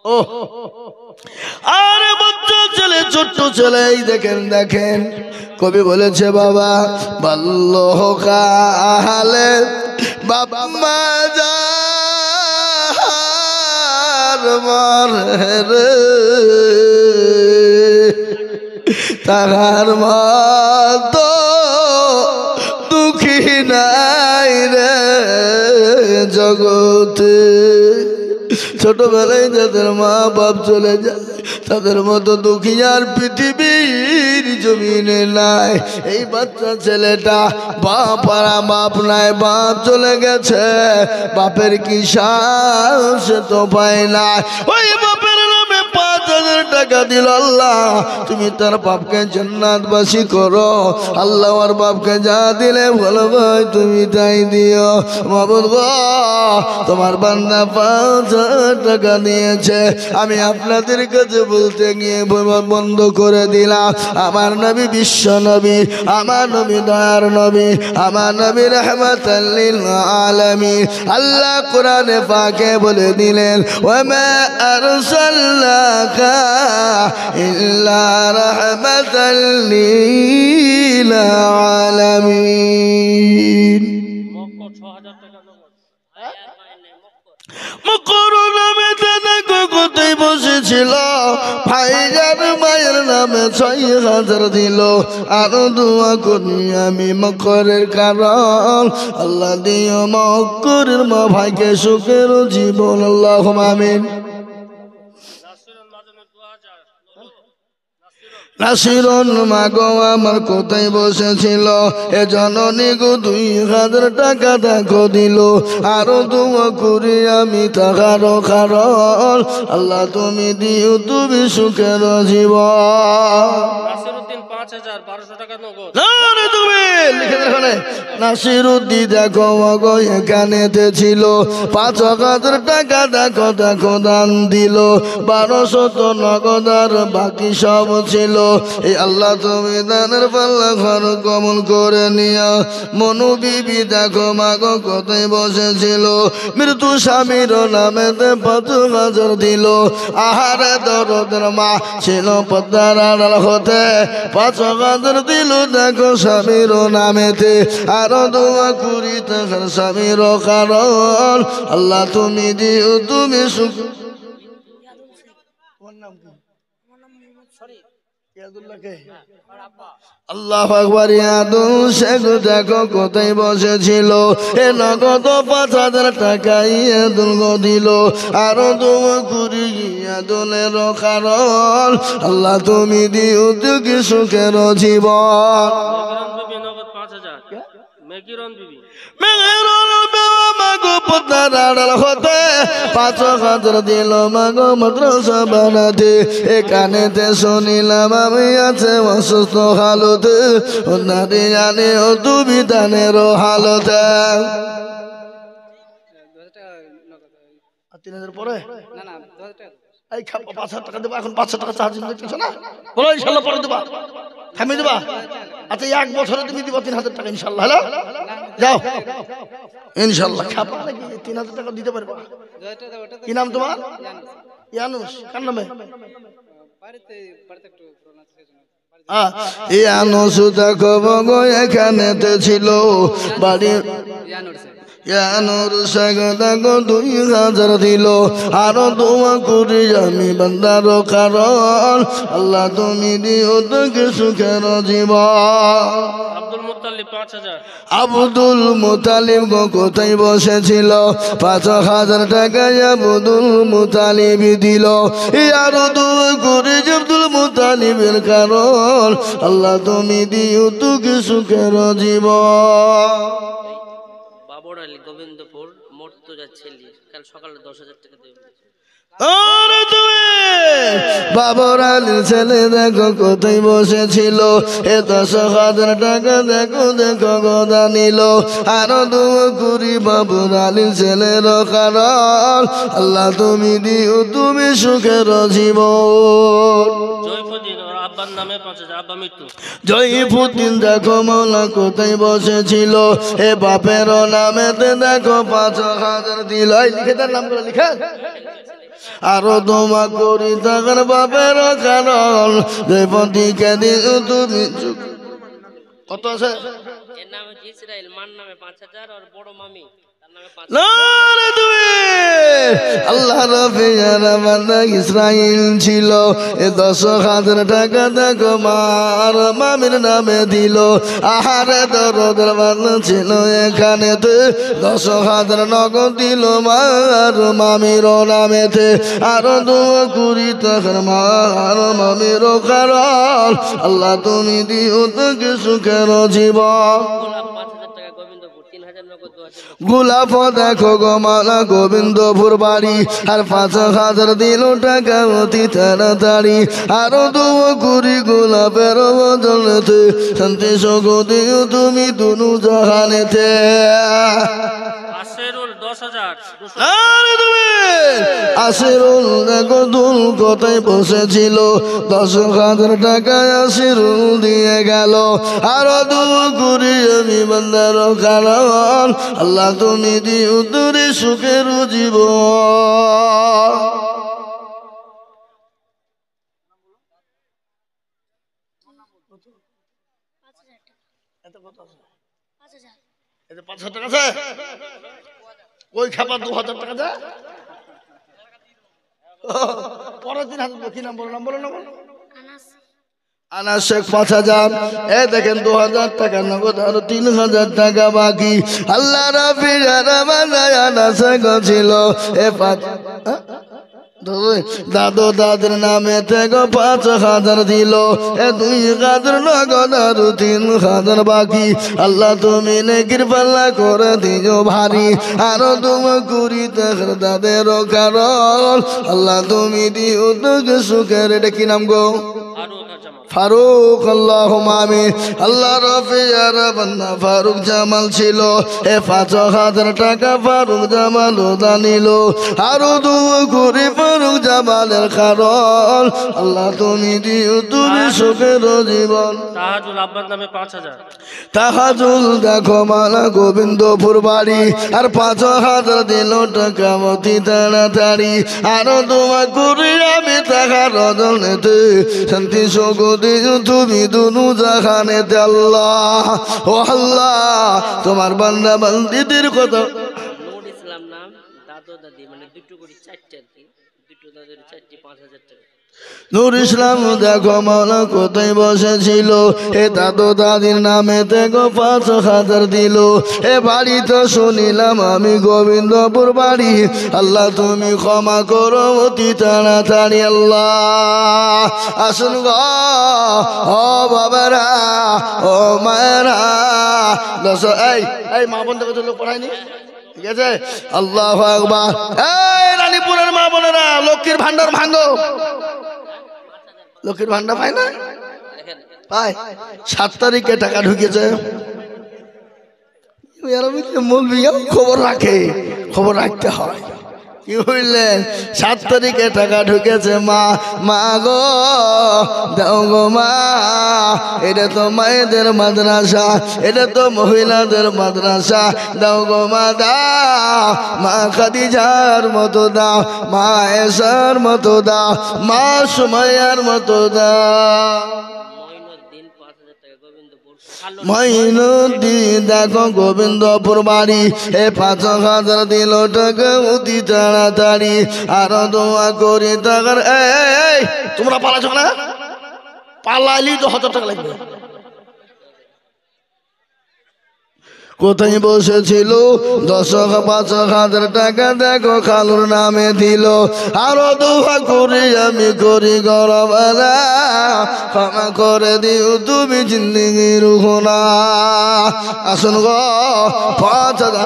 ও আরে বাচ্চা ছেলে ছোট্ট ছেলে দেখেন দেখেন কবি বলেছে বাবা বাল্যকালে বাবা মা যার মরে রে তাহার মতো দুঃখী নাই রে জগতে ছোটবেলায় যাদের মা বাপ চলে যায় তাদের মতো দুঃখী আর পৃথিবীর জমিনে নাই এই বাচ্চা ছেলেটা বাপ আর বাপ নাই বাপ চলে গেছে বাপের কি সাহস তো পায় না ওই বাপের নামে ৫,০০০ টাকা দিল আল্লাহ তুমি তার বাপকে জান্নাতবাসী করো আল্লাহ আর বাপকে যা দিলে ভালো ভাই তুমি তাই দিও মাবুদ গো তোমার বান্দা ৫,০০০ টাকা দিয়েছে আমি আপনাদের কাছে বলতে গিয়ে বন্ধ করে দিলাম আমার নবী বিশ্ব নবী আমার নবী দয়ার নবী আমার নবী রাহমাতাল লিল আলামিন আল্লাহ কোরআনে পাকে বলে দিলেন ওয়া মা আরসালনাকা ইল্লা রাহমাতাল লিল আলামিন কোথায় বসেছিল ভাইজান মায়ের নামে ৬,০০০ দিল আরো দোয়া করি আমি মকরের কারণ আল্লাহ দিও মকরের মা ভাইকে সুখের জীবন আল্লাহুম্মা আমিন নাসিরন মাগো আমার কোথায় বসেছিল এ জননী গো ২,০০০ টাকা দেখো দিল আরো দোয়া করি আমি তাহার কারণ আল্লাহ তুমি দিও তুমি সুখের জীবন নাসিরুদ্দিন দেখো মগো এখানেতে ছিল ৫,০০০ টাকা দেখো দেখো দান দিল ১২০০ নগদ আর বাকি সব ছিল এই আল্লাহ তুমি দানের পাল্লা ঘর কমল করে নিও মনু বিবি দেখো মাগো কোথায় বসেছিল মৃত্যু স্বামীর নামেতে ৫,০০০ দিল আহারে দরদের মা ছিল পদ্মার আড়াল হতে ৫,০০০ দিল দেখো স্বামীর নামেতে আরো দোয়া করি তাহার স্বামীর কারণ আল্লাহ তুমি দিও তুমি সুখ আল্লাহু আকবার ইয়াদুল শেখ দেখো কোথায় বসেছিল এ নগদ ৫,০০০ টাকা ইয়াদুল গো দিল আরো দোয়া করি ইয়াদুলের কারণ আল্লাহ তুমি দিও তুমি সুখের জীবন মাগো পদ্মার আড়াল হতে ৫,০০০ দিল মাগো মাদ্রাসা বানাতে এখানেতে শুনিলাম আমি আছে অসুস্থ হালতে নারী জানে ও তুমি দানের হালতে ৩,০০০ পরে এই ৫,০০০ টাকা দেবো এখন ৫০০ টাকা চার্জ দিচ্ছ না বলো ইনশাল্লাহ পরে দেবা থামিয়ে দেবা আচ্ছা ১ বছরে তুমি দিবা ৩,০০০ টাকা ইনশাল্লাহ হ্যালো যাও ইনশাল্লাহ খাপা নাকি ৩,০০০ টাকা দিতে পারবা কি নাম তোমার ইয়ানুস কার নামে ইয়ানুস দেখো গো এখানেতে ছিল বাড়ি নূর শেখ দেখো 2000 দিল আরো দোয়া করি আমি বান্দার কারণ আল্লাহ তুমি দিও তোকে সুখের জীবন আব্দুল মুত্তালিব 5000 আব্দুল মুতালিব কোথায় বসেছিল 5000 টাকা আব্দুল মুতালিব দিল আরো দোয়া করি আব্দুল মুতালিবের কারণ আল্লাহ তুমি দিও তোকে সুখের জীবন বাবর আলী গোবিন্দপুর মর্তুজা ছেলে কাল সকালে 10000 টাকা দেবে বাবর আলীর ছেলে দেখো কোথায় বসেছিল এ 10,000 টাকা দেখো দেখো গদা নিল আরো দোয়া করি বাবর আলীর ছেলের কারণ আল্লাহ তুমি দিও তুমি সুখের জীবন জয়ফুদ্দিন ওর আব্বার নামে 5000 আব্বা মৃত্যু জয়ফুদ্দিন দেখো মৌলা কোথায় বসেছিল এ বাপের নামেতে দেখো 5,000 দিল লিখে তার নাম করে লিখে আরো দোয়া করি তার বাপের কারণ দেবতীকে দিও তুমি কত আছে এর নাম হচ্ছে ইসরাইল মান নামে 5000 আর বড় মামি তার নামে 5000 নারে দুই আল্লাহ রফিয়ার বান্দা ইসরাইল ছিল এ 10,000 টাকা দেখো মার মামির নামে দিল আহারে দরদের বান্দা ছিল এখানেতে 10,000 নগদ দিল মার মামির নামেতে আরো দোয়া করি তখন মার মামির কারণ আল্লাহ তুমি দিও তোকে সুখের জীবন গোলাপ 3000 নগদ 2000 গোলাপ দেখো গো মালা গোবিন্দপুর বাড়ি আর 5,000 দিল টাকা অতি তাড়াতাড়ি আরো দোয়া করি গোলাপের বদলেতে শান্তি সুখ দিও তুমি দুনু জাহানেতে আসেরুল 10000 আসিরুল দেখো দুল কোথায় বসেছিল 10,000 টাকা আসিরুল দিয়ে গেল আরো দোয়া করি আমি বান্দার কারণ আল্লাহ তুমি দিও তোরে সুখের জীবন এটা 5,000 টাকা আছে ওই খাবার 2,000 টাকা দেয় পরের দিন হাতে কি নাম বলো নাম বলো না বলো আনাস শেখ 5,000 এ দেখেন 2,000 টাকা নগদ আর 3,000 টাকা বাকি আল্লাহ রাফির রহমানায় আনাস শেখ ছিল এ 5 দাদু দাদের নামে থেকে 5,000 দিল এ 2,000 নগদ আর 3,000 বাকি আল্লাহ তুমি নেকির পাল্লা করে দিও ভারী আরো দোয়া করি তার দাদের কারণ আল্লাহ তুমি দিও তোকে সুখের এটা কি নাম গো ফারুক আল্লাহুম্মা আমিন আল্লাহ রফিয়ার বান্দা ফারুক জামাল ছিল এ 5,000 টাকা ফারুক জামাল দানিল আরো দোয়া করি ফারুক জামালের কারণ আল্লাহ তুমি দিও তুমি সুখের জীবন তাহাজুল আব্বার নামে 5000 তাহাজুল দেখো মালা গোবিন্দপুর বাড়ি আর 5,000 দিল টাকা অতি তাড়াতাড়ি আরো দোয়া করি আমি তাহার রজনেতে শান্তি সুখ দিও তুমি দুনু জাহানেতে আল্লাহ ও আল্লাহ তোমার বান্দা বান্দিদের কথা নূর ইসলাম নাম দাদু দাদি মানে দুটো করে 4টা আর কি দুটো দাদুর 4টি 5000 টাকা নূর ইসলাম দেখো মাওলা কোথায় বসেছিল এ দাদু দাদির নামে দেখো 5,000 দিল এ বাড়ি তো শুনিলাম আমি গোবিন্দপুর বাড়ি আল্লাহ তুমি ক্ষমা করো অতি তাড়াতাড়ি আল্লাহ আসুন গো ও বাবারা ও মায়েরা এই মা বন্ধু কত লোক পড়ায়নি ঠিক আছে আল্লাহু আকবার এই রানীপুরের মা বোনেরা লক্ষ্মীর ভান্ডার ভাঙো লক্ষ্মীর ভান্ডার পায় না পায় 7 তারিখে টাকা ঢুকেছে খবর রাখে খবর রাখতে হয় কি বুঝলেন 7 তারিখে টাকা ঢুকেছে মা মা গো দাও গো মা এটা তো মায়েদের মাদ্রাসা এটা তো মহিলাদের মাদ্রাসা দাও গো মা দাও মা খাদিজার মতো দাও মা এসার মতো দাও মা সুমাইয়ার মতো দাও মঈনুদ্দি দেখো গোবিন্দপুর বাড়ি এ ৫,০০০ দিল টাকা অতি তাড়াতাড়ি আরো দোয়া করি টাকার এই তোমরা পালাচ্ছ না পালাইলি তো ১০০০ টাকা লাগবে কোথায় বসেছিল ৫,০০০ টাকা দেখো খালুর নামে দিল আরো দোয়া করি আমি করি গরম ক্ষমা করে দিও তুমি জিন্দিগি রুহনা আসুন গো ৫,০০০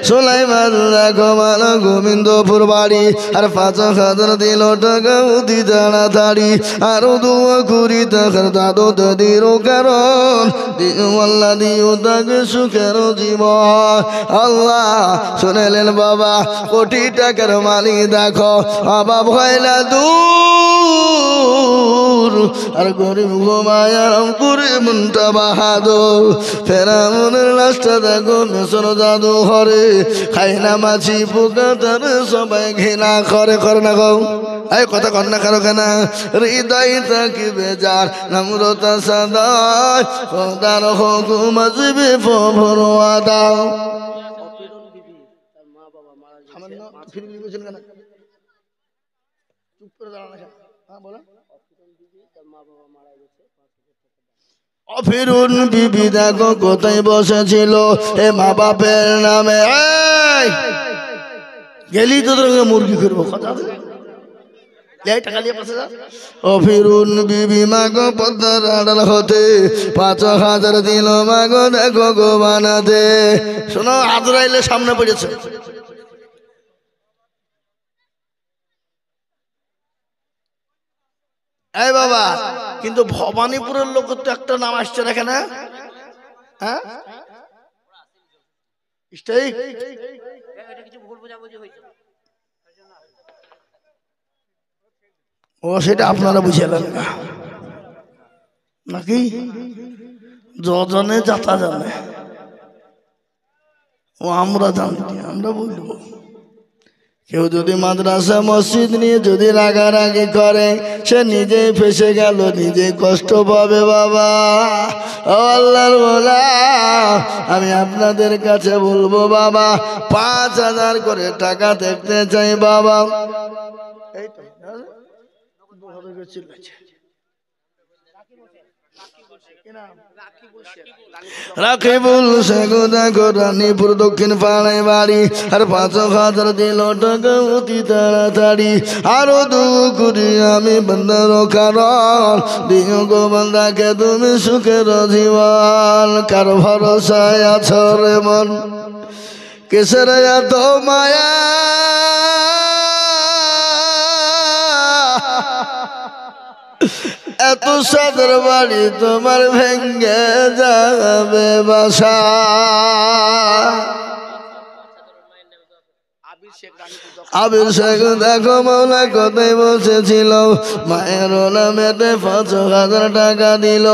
সুলাইমান দেখো মানো গোবিন্দপুর বাড়ি আর ৫,০০০ দিল টাকা অতি তাড়াতাড়ি আরো দোয়া করি তাকার দাদু দাদির কারণ দিও আল্লাহ দিও তাকে সুখের জীবন আল্লাহ শুনেলেন বাবা কোটি টাকার মালিক দেখো অভাব হয় না দূর আর গরিব ঘুমায় আরাম করে মনটা বাহাদুর ফেরাউনের লাশটা দেখো মিশর জাদু ঘরে খাই না মাছি পোকা তার সবাই ঘৃণা করে না গো এই কথা কর না কারো কেনা হৃদয় থাকি বেজার নম্রতা সদায় খোদার হুকুম আসবে ফরওয়া দাও ফিরুন বিবি দেখো কোথায় বসেছিল এ মা বাপের নামে গেলি তো তোকে মুরগি করবো কথা ফিরুন বিবি মাগো পদ্মার আড়াল হতে ৫,০০০ দিল মাগো দেখো গো বানাতে শোনো আজরাইলে সামনে পড়েছে এই বাবা কিন্তু ভবানীপুরের লোক তো একটা নাম আসছে না কেন হ্যাঁ ও সেটা আপনারা বুঝালেন না নাকি যজনে যাতা জানে ও আমরা জানি আমরা বলবো কেউ যদি মাদ্রাসা মসজিদ নিয়ে যদি রাগারাগি করে সে নিজেই ফেসে গেল নিজে কষ্ট পাবে বাবা ও আল্লাহর ওলা আমি আপনাদের কাছে বলবো বাবা ৫,০০০ করে টাকা দেখতে চাই বাবা এই তো রাখিবুল শেখ দেখো রানীপুর দক্ষিণ পাড়ায় বাড়ি আর ৫,০০০ দিল টাকা অতি তাড়াতাড়ি আরো দুকুরি আমি বন্দার কারণ দিও গো বন্দাকে তুমি সুখের জীবন কার ভরসায় আছো রে মন কিসের এত মায়া এত সাদের বাড়ি তোমার ভেঙ্গে যাবে বাসা আবির শেখ দেখো মৌলা কোথায় বসেছিল মায়ের নামেতে ৫,০০০ টাকা দিল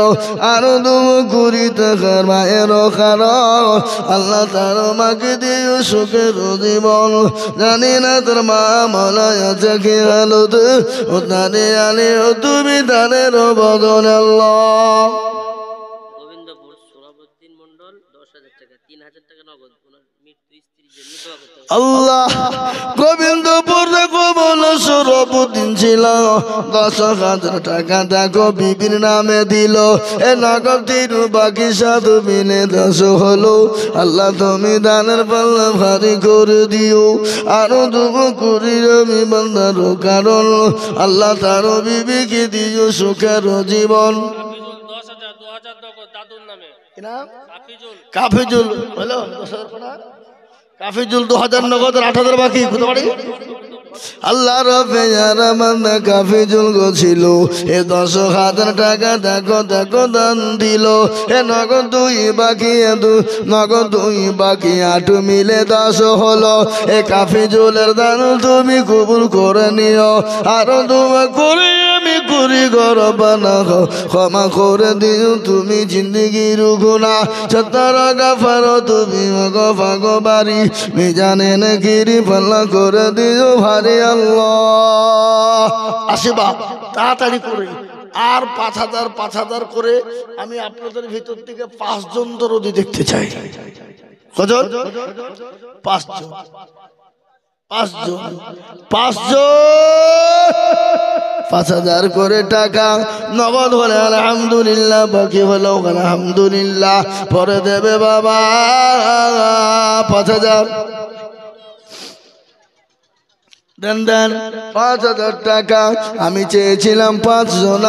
আরো ২ টাকার মায়ের কারণ আল্লাহ তার মাকে দিও সুখের জীবন জানি না তোর মা মলায় আছে কি হালত ও তারে আলে ও তুমি তাদের বদল আল্লাহ গোবিন্দপুর সোহরাবউদ্দিন মন্ডল ১০,০০০ টাকা ৩,০০০ টাকা নগদ ওনার মৃত্যু স্ত্রীর জন্য দোয়া করতে হবে আল্লাহ গোবিন্দপুর দেখো বলো সোহরাবউদ্দিন ছিল ১০,০০০ টাকা দেখো বিবির নামে দিল এ নগদ ৩ বাকি ৭ মিলে ১০ হলো আল্লাহ তুমি দানের পাল্লা ভারী করে দিও আরো দুঃখ করি আমি বান্দার কারণ আল্লাহ তার বিবিকে দিও সুখের জীবন ১০,০০০ নগদ দাদুর নামে কাফিজুল হলো কাফিজুল ২০০০ নগদ ৮,০০০ বাকি কত বাড়ি আল্লাহ রবে রহমান কাফিজুল ছিল এ ১০,০০০ টাকা দেখো দেখো দান দিল এ নগদ 2 বাকি নগদ 2 বাকি ৮ মিলে ১০ হলো এ কাফিজুলের দান তুমি কবুল করে নিও আরো দোয়া করে আমি আমি করি গরবানা ক্ষমা করে দিও তুমি জিন্দগির গুনাহ সত্তর গাফার তুমি গফা গবারি মিজানে নাকিরি পাল্লা করে দিও ভারি আল্লাহ। আসে বাপ তাড়াতাড়ি করে আর 5,000 করে আমি আপনাদের ভিতর থেকে 5 জন দরদি দেখতে চাই। কজন? 5 জন। 5,000 করে টাকা নগদ হলে আলহামদুলিল্লাহ, বাকি হলো আলহামদুলিল্লাহ, পরে দেবে বাবা 5,000 দেন 5,000 টাকা। আমি চেয়েছিলাম 5 জন,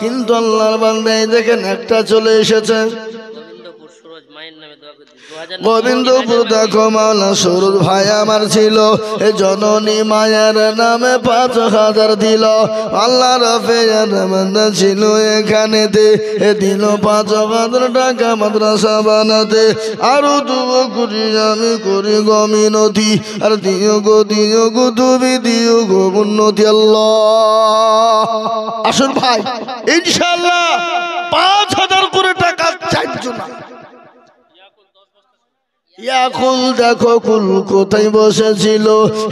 কিন্তু আল্লাহর বান্দা দেখেন একটা চলে এসেছে। গোবিন্দপুর সুরজ মায়ের নামে দোয়া করে দিন। গোবিন্দপুর দেখো মাওলা সুরজ ভাই আমার ছিল, এ জননী মায়ের নামে 5,000 দিল। আল্লাহ রফের বান্দা ছিল এখানেতে, এ দিল 5,000 টাকা মাদ্রাসা বানাতে। আরো দুবো করি আমি করি গো মিনতি, আর দিও গো তুমি দিও গো উন্নতি আল্লাহ। আসুন ভাই ইনশাআল্লাহ 5,000 করে টাকা চাইছো না। ইয়াকুল দেখো কুল কোথায় বসেছিল,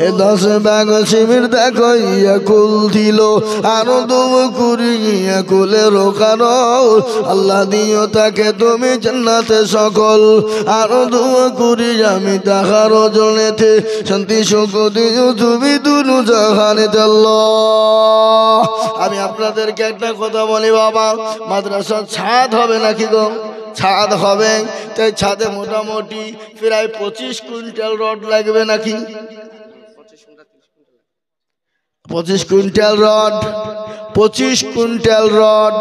এ 10 ব্যাগ শিবির দেখো ইয়াকুল দিল। আরো দুবো করি ইয়াকুলের কারণ আল্লাহ দিও তাকে তুমি জান্নাতে সকল। আরো দুবো করি আমি দেখার জনেতে শান্তি সুখ দিও তুমি দুনু জাহানেতে আল্লাহ। আমি আপনাদেরকে একটা কথা বলি বাবা, মাদ্রাসার ছাদ হবে নাকি গো? ছাদ হবে, তাই ছাদে মোটামুটি প্রায় 25 কুইন্টাল রড লাগবে নাকি? 25 কুইন্টাল রড, 25 কুইন্টাল রড।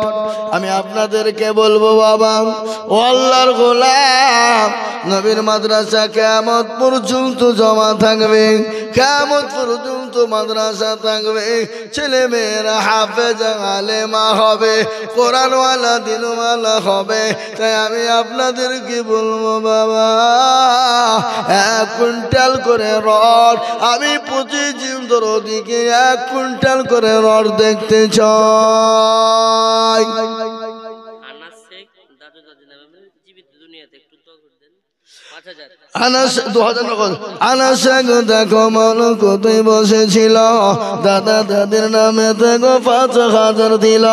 আমি আপনাদেরকে বলবো বাবা, ও আল্লাহর গোলাম, নবীর মাদ্রাসা কিয়ামত পর্যন্ত জমা থাকবে, কিয়ামত পর্যন্ত মাদ্রাসা থাকবে। ছেলে মেয়েরা হাফেজ আলেমা হবে, কোরআনওয়ালা দিনওয়ালা হবে। তাই আমি আপনাদেরকে বলবো বাবা, 1 কুইন্টাল করে রড, আমি 25 দিন ধরে দিকে 1 কুইন্টাল করে রড দেখতে চাই। আনাস শেখ দাদু দাদি নামে জীবিত দুনিয়াতে একটু দোয়া করে দেন। 5,000 আনাস 2000 নগদ। আনাস দেখো মনো কোথায় বসেছিল, দাদা দাদির নামে দেখো 5,000 দিল।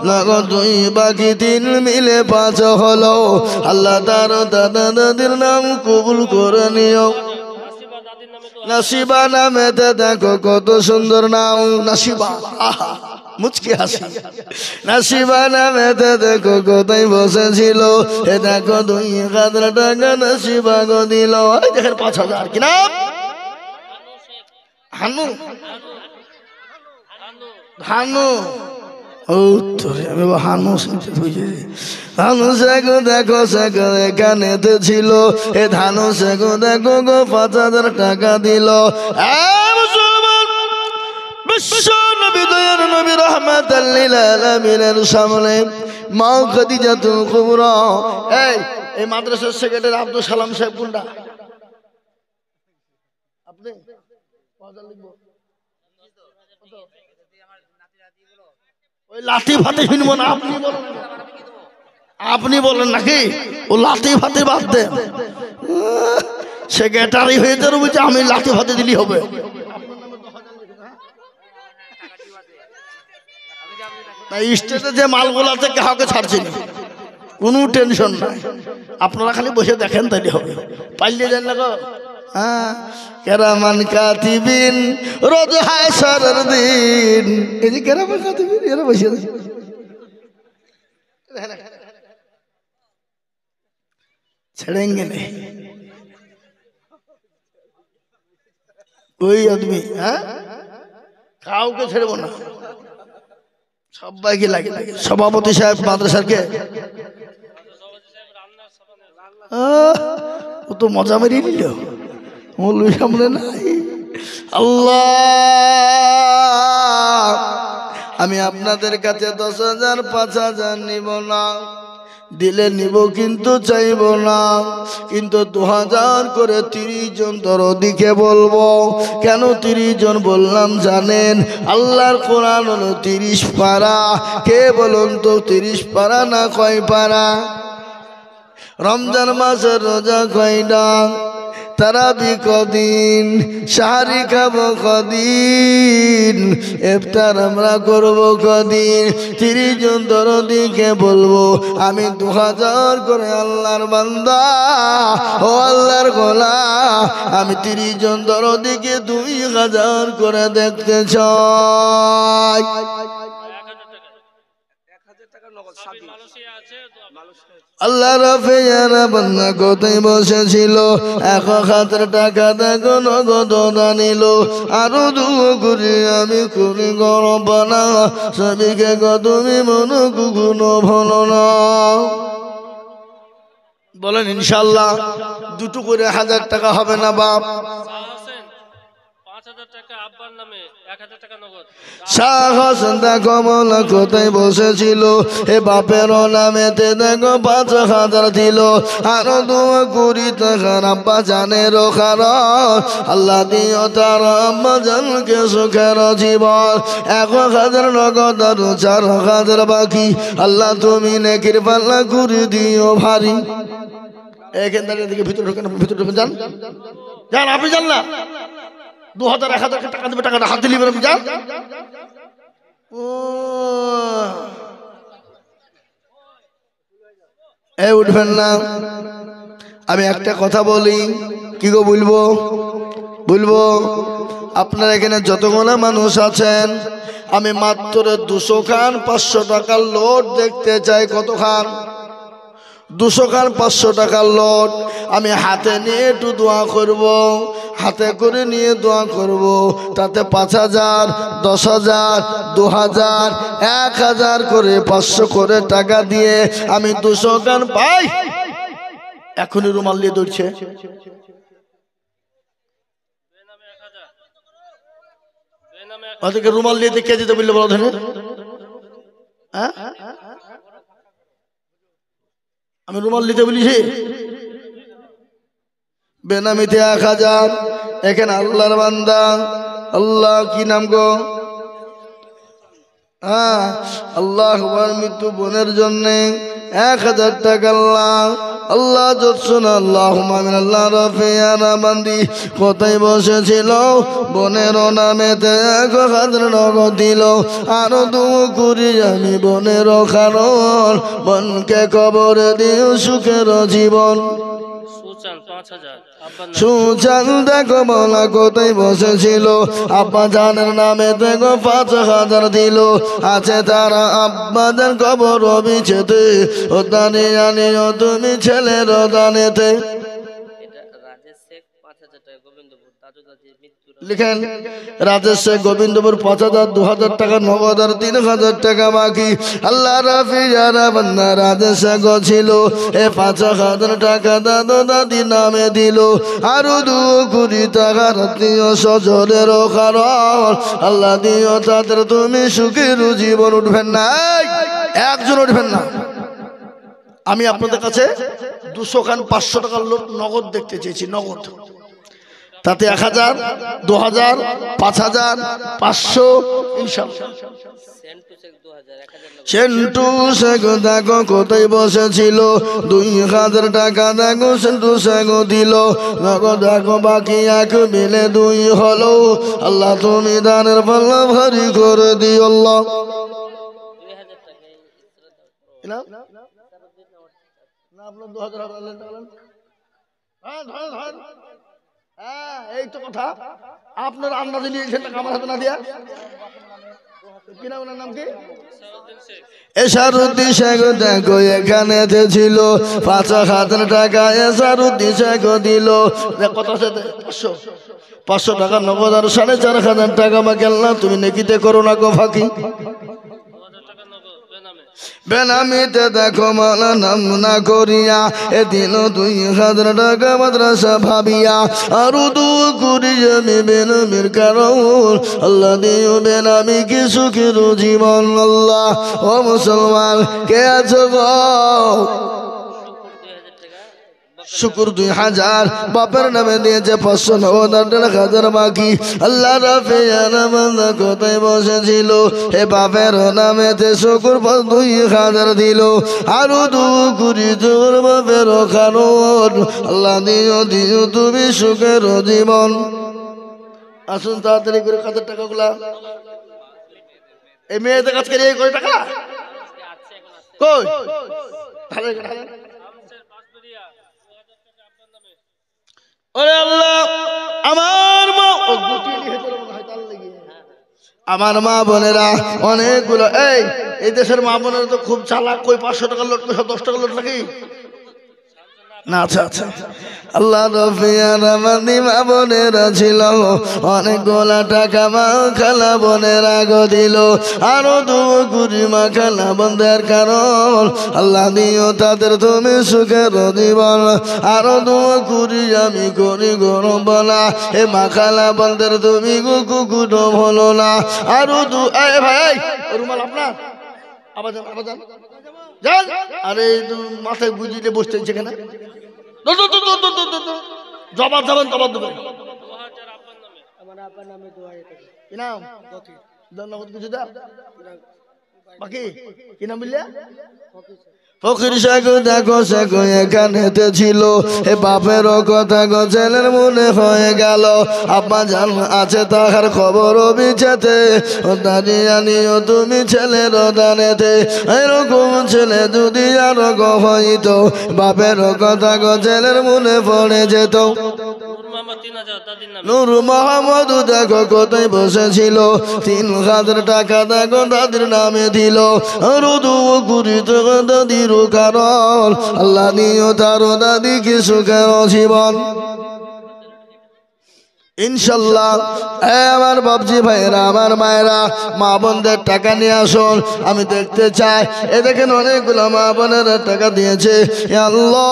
নগদ 2 বাকি 3 মিলে 5 হলো। আল্লাহ তার দাদা দাদির নাম কবুল করে নিও। নাসিবা নামেতে দেখো কত সুন্দর নাম, নাসিবা, আহা মুচকি হাসি। নাসিবা নামেতে দেখো কোথায় বসেছিল, এ দেখো 2,000 টাকা নাসিবা গো দিল। দেখেন 5,000 কি নাম? হানু, হানু, ও তোরে আমি হানু শুনতে বুঝেছি। ধানু শেখো দেখো শেখো এখানেতে ছিল, এ ধানু শেখো দেখো গো 5,000 টাকা দিল। বিশ্ব নবী দয়ার নবী রাহমাতাল লিল আলামিনের সামনে মা খাদিজাতুল কুবরা। এই মাদ্রাসার সেক্রেটারি আব্দুল সালাম সাহেব কোনটা? আপনি ওই লাঠি ফাতে শুনবো না, আপনি বলেন, আপনি বলেন নাকি? ও লাঠি ফাতে বাদ দেন, সেক্রেটারি হয়ে যাবে বুঝে আমি লাঠি ফাতে দিলি হবে। স্টেটে যে মালগুলো আছে কাউকে ছাড়ছি না, কোনো টেনশন নাই, আপনারা খালি বসে দেখেন তাইলে হবে। পাইলে যান না গো, হ্যাঁ, কেরামান কাতিবিন রোজ হাসরের দিন। এই যে কেরামান কাতিবিন এরা বসে আছে, ছেড়েঙ্গে নেই ওই আদমি, হ্যাঁ, কাউকে ছেড়বো না, সবাইকে লাগে। সভাপতি সাহেব মাদ্রাসার কে, ও তো মজা মেরিয়ে নিল, মৌলভী সামনে নাই। আল্লাহ, আমি আপনাদের কাছে 10,000 5,000 নিব না, দিলে নিব কিন্তু চাইব না, কিন্তু 2000 করে 30 জন দরদিকে বলবো। কেন 30 জন বললাম জানেন? আল্লাহর কোরআন হলো 30 পারা। কে বলুন তো 30 পারা না কয় পারা? রমজান মাসের রোজা কয়টা? তারাবি কদিন? শাহরি খাবো কদিন? ইফতার আমরা করবো কদিন? 30 জন দরদিকে বলবো আমি 2000 করে আল্লাহর বান্দা, ও আল্লাহর গোলাম, আমি 30 জন দরদিকে 2000 করে দেখতে চাই। আল্লাহ রাফিয়ারা বান্দা কোথায় বসেছিল, 1000 টাকা দেখো নগদ দানিল। আরো দুয়ো করি আমি করি গরবানা, সবিকে তুমি মনে কুকুনো ভলো না। বলেন ইনশাল্লাহ দুটো করে 1000 টাকা হবে না বাপ? শাহ হোসেন দেখো মৌলা কোথায় বসেছিল, এ বাপের নামেতে দেখো 5000 দিল। আরো 2 কোটি টাকার আব্বা জানের কারণ, আল্লাহ দিও তার আম্মা জানকে সুখের জীবন। 1000 নগদ আর 4000 বাকি, আল্লাহ তুমি নেকির পাল্লা করে দিও ভারী। এখান থেকে ভিতরে ঢোকেন, ভিতরে ঢোকেন, যান যান, আপনি যান না। 2000 1000 টাকা দেবে, টাকাটা হাত দিলি বেরোবি, যান। এই উঠবেন না। আমি একটা কথা বলি, কি গো বলবো? বলবো আপনার এখানে যতগুলো মানুষ আছেন, আমি মাত্র 200 খান 500 টাকার লোড দেখতে চাই। কত খান? 200 খান 500 টাকার লোড। আমি হাতে নিয়ে একটু দোয়া করব, হাতে করে নিয়ে দোয়া করব। তাতে 5000, 10000, 2000, 1000 করে 500 করে টাকা দিয়ে আমি 200 খান পাই। এখনই রুমাল দিয়ে দৌড়ছে। ওদেরকে রুমাল দিয়ে কে দিতে বললে বলো ধরে? হ্যাঁ, আমি রুমাল দিতে বলেছি। বেনামিতে 1000। এখানে আল্লাহর বান্দা, আল্লাহ কি নাম গো? হ্যাঁ, আল্লাহ মৃত্যু বোনের জন্য 1000 টাকা। আল্লাহ আল্লাহ যৎসুন আল্লাহ মামিন। আল্লাহ রাফিয়ানা বান্দি কোথায় বসেছিল, বোনের নামেতে 1000 নগদ দিল। আরো 2 কোটি আমি বোনের কারণ, বোনকে কবরে দিও সুখের জীবন। সুচান দেখো মৌলা কোথায় বসেছিল, আব্বা জানের নামে দেখো 5000 দিল। আছে তারা আব্বাদের কবর বিছেতে, ও দানি আনিও তুমি ছেলের দানেতে। লিখেন রাজেশ শেখ গোবিন্দপুর 5000, 2000 টাকা নগদ আর 3000 টাকা বাকি। আল্লাহ রাফিয়ারা বান্দা রাজেশ শেখ ছিল, এ 5000 টাকা দাদা দাদি নামে দিল। আরো 2 কোটি টাকা আত্মীয় স্বজনের কারণ, আল্লাহ দিও তাদের তুমি সুখের জীবন। উঠবেন না, একজন উঠবেন না। আমি আপনাদের কাছে 200 খান 500 টাকার লোক নগদ দেখতে চেয়েছি, নগদ। তাতে 1000, 2000, 5000, 500 ইনশাআল্লাহ। সেন্টু শেখ দেখো কোথায় বসেছিল, 2000 টাকা দেখো সেন্টু শেখ দিল। নগদ দেখো বাকি 1 মিলে 2 হলো। আল্লাহ তুমি দানের পাল্লা ভারী করে দিও। আল্লাহ না, আপনার 2000 হ্যাঁ, এই তো কথা। আপনার আন্দাজে নিয়েছেন টাকা আমার হাতে না দিয়া। কি নাম, ওনার নাম কি? এসারুদ্দিন শেখ দেখো এখানে ছিল, 5000 টাকা এসারুদ্দিন শেখ দিল। কত আছে? 500 টাকা নগদ আর 4500 টাকা বাকি। আল্লাহ তুমি নেকিতে করো না গো ফাঁকি। বেনামিতে দেখো মালা নাম না করিয়া এদিন 2000 টাকা মাদ্রাসা ভাবিয়া আরো দু করি আমি বেনামির কারণ আল্লাহ দিও বেনামি কি সুখের জীবন আল্লাহ। ও মুসলমান কে আছো গো? শুকুর 2000 বাপের নামে দিয়েছে 500 বাকি। আল্লাহ রাফিয়ার বান্দা কোথায় বসেছিল হে বাপের নামেতে শুকুর 2000 দিল আরো 2 কোটি তোর বাপের কারণ আল্লাহ দিও দিও তুমি সুখের জীবন। আসুন তাড়াতাড়ি করে কত টাকাগুলা এই মেয়েদের কাছ থেকে কত টাকা কই ওরে আল্লাহ আমার মা বোনেরা অনেকগুলো এই দেশের মা বোনেরা তো খুব চালাক। কই 500 টাকার লোট, 10 টাকার লোট নাকি না? আচ্ছা আচ্ছা। আল্লাহ রফিয়ার আমাদি মা বোনেরা ছিল অনেকগুলা টাকা মা খালা বোনেরা গো দিল আরো 2 কোটি মা খালা বোনদের কারণ আল্লাহ দিও তাদের তুমি সুখের জীবন আরো 2 কোটি আমি করি গরম বলা এ মা খালা বোনদের তুমি কুকুটো হলো না আরো 2 ভাই রুমাল আপনার আবার যান যান। আরে মাথায় বুঝিয়ে বসতে সেখানে জবাব দেবেন জবাব দেবেন। বাকি কি নাম বললে? ফকির সাগো দেখো সাগো এখানেতে ছিল এ বাপেরও কথা গো ছেলের মনে হয়ে গেল আব্বা জান আছে তাহার খবর বিছেতে ও দাঁড়িয়ে আনিও তুমি ছেলের দানেতে এরকম ছেলে যদি আরো গো হইতো বাপেরও কথা গো ছেলের মনে পড়ে যেত। নূর মোহাম্মদ দেখো কোথায় বসেছিল 3000 টাকা দেখো দাদির নামে দিল আরো 2 কোটি টাকা দাদির কারণ আল্লাহ নিও তার দাদি কি সুখের জীবন ইনশাল্লাহ। আমার বাপজি ভাইরা আমার মায়েরা মা বোনদের টাকা নিয়ে আসুন আমি দেখতে চাই। এ দেখেন অনেকগুলো মা বোনেরা টাকা দিয়েছে। আল্লাহ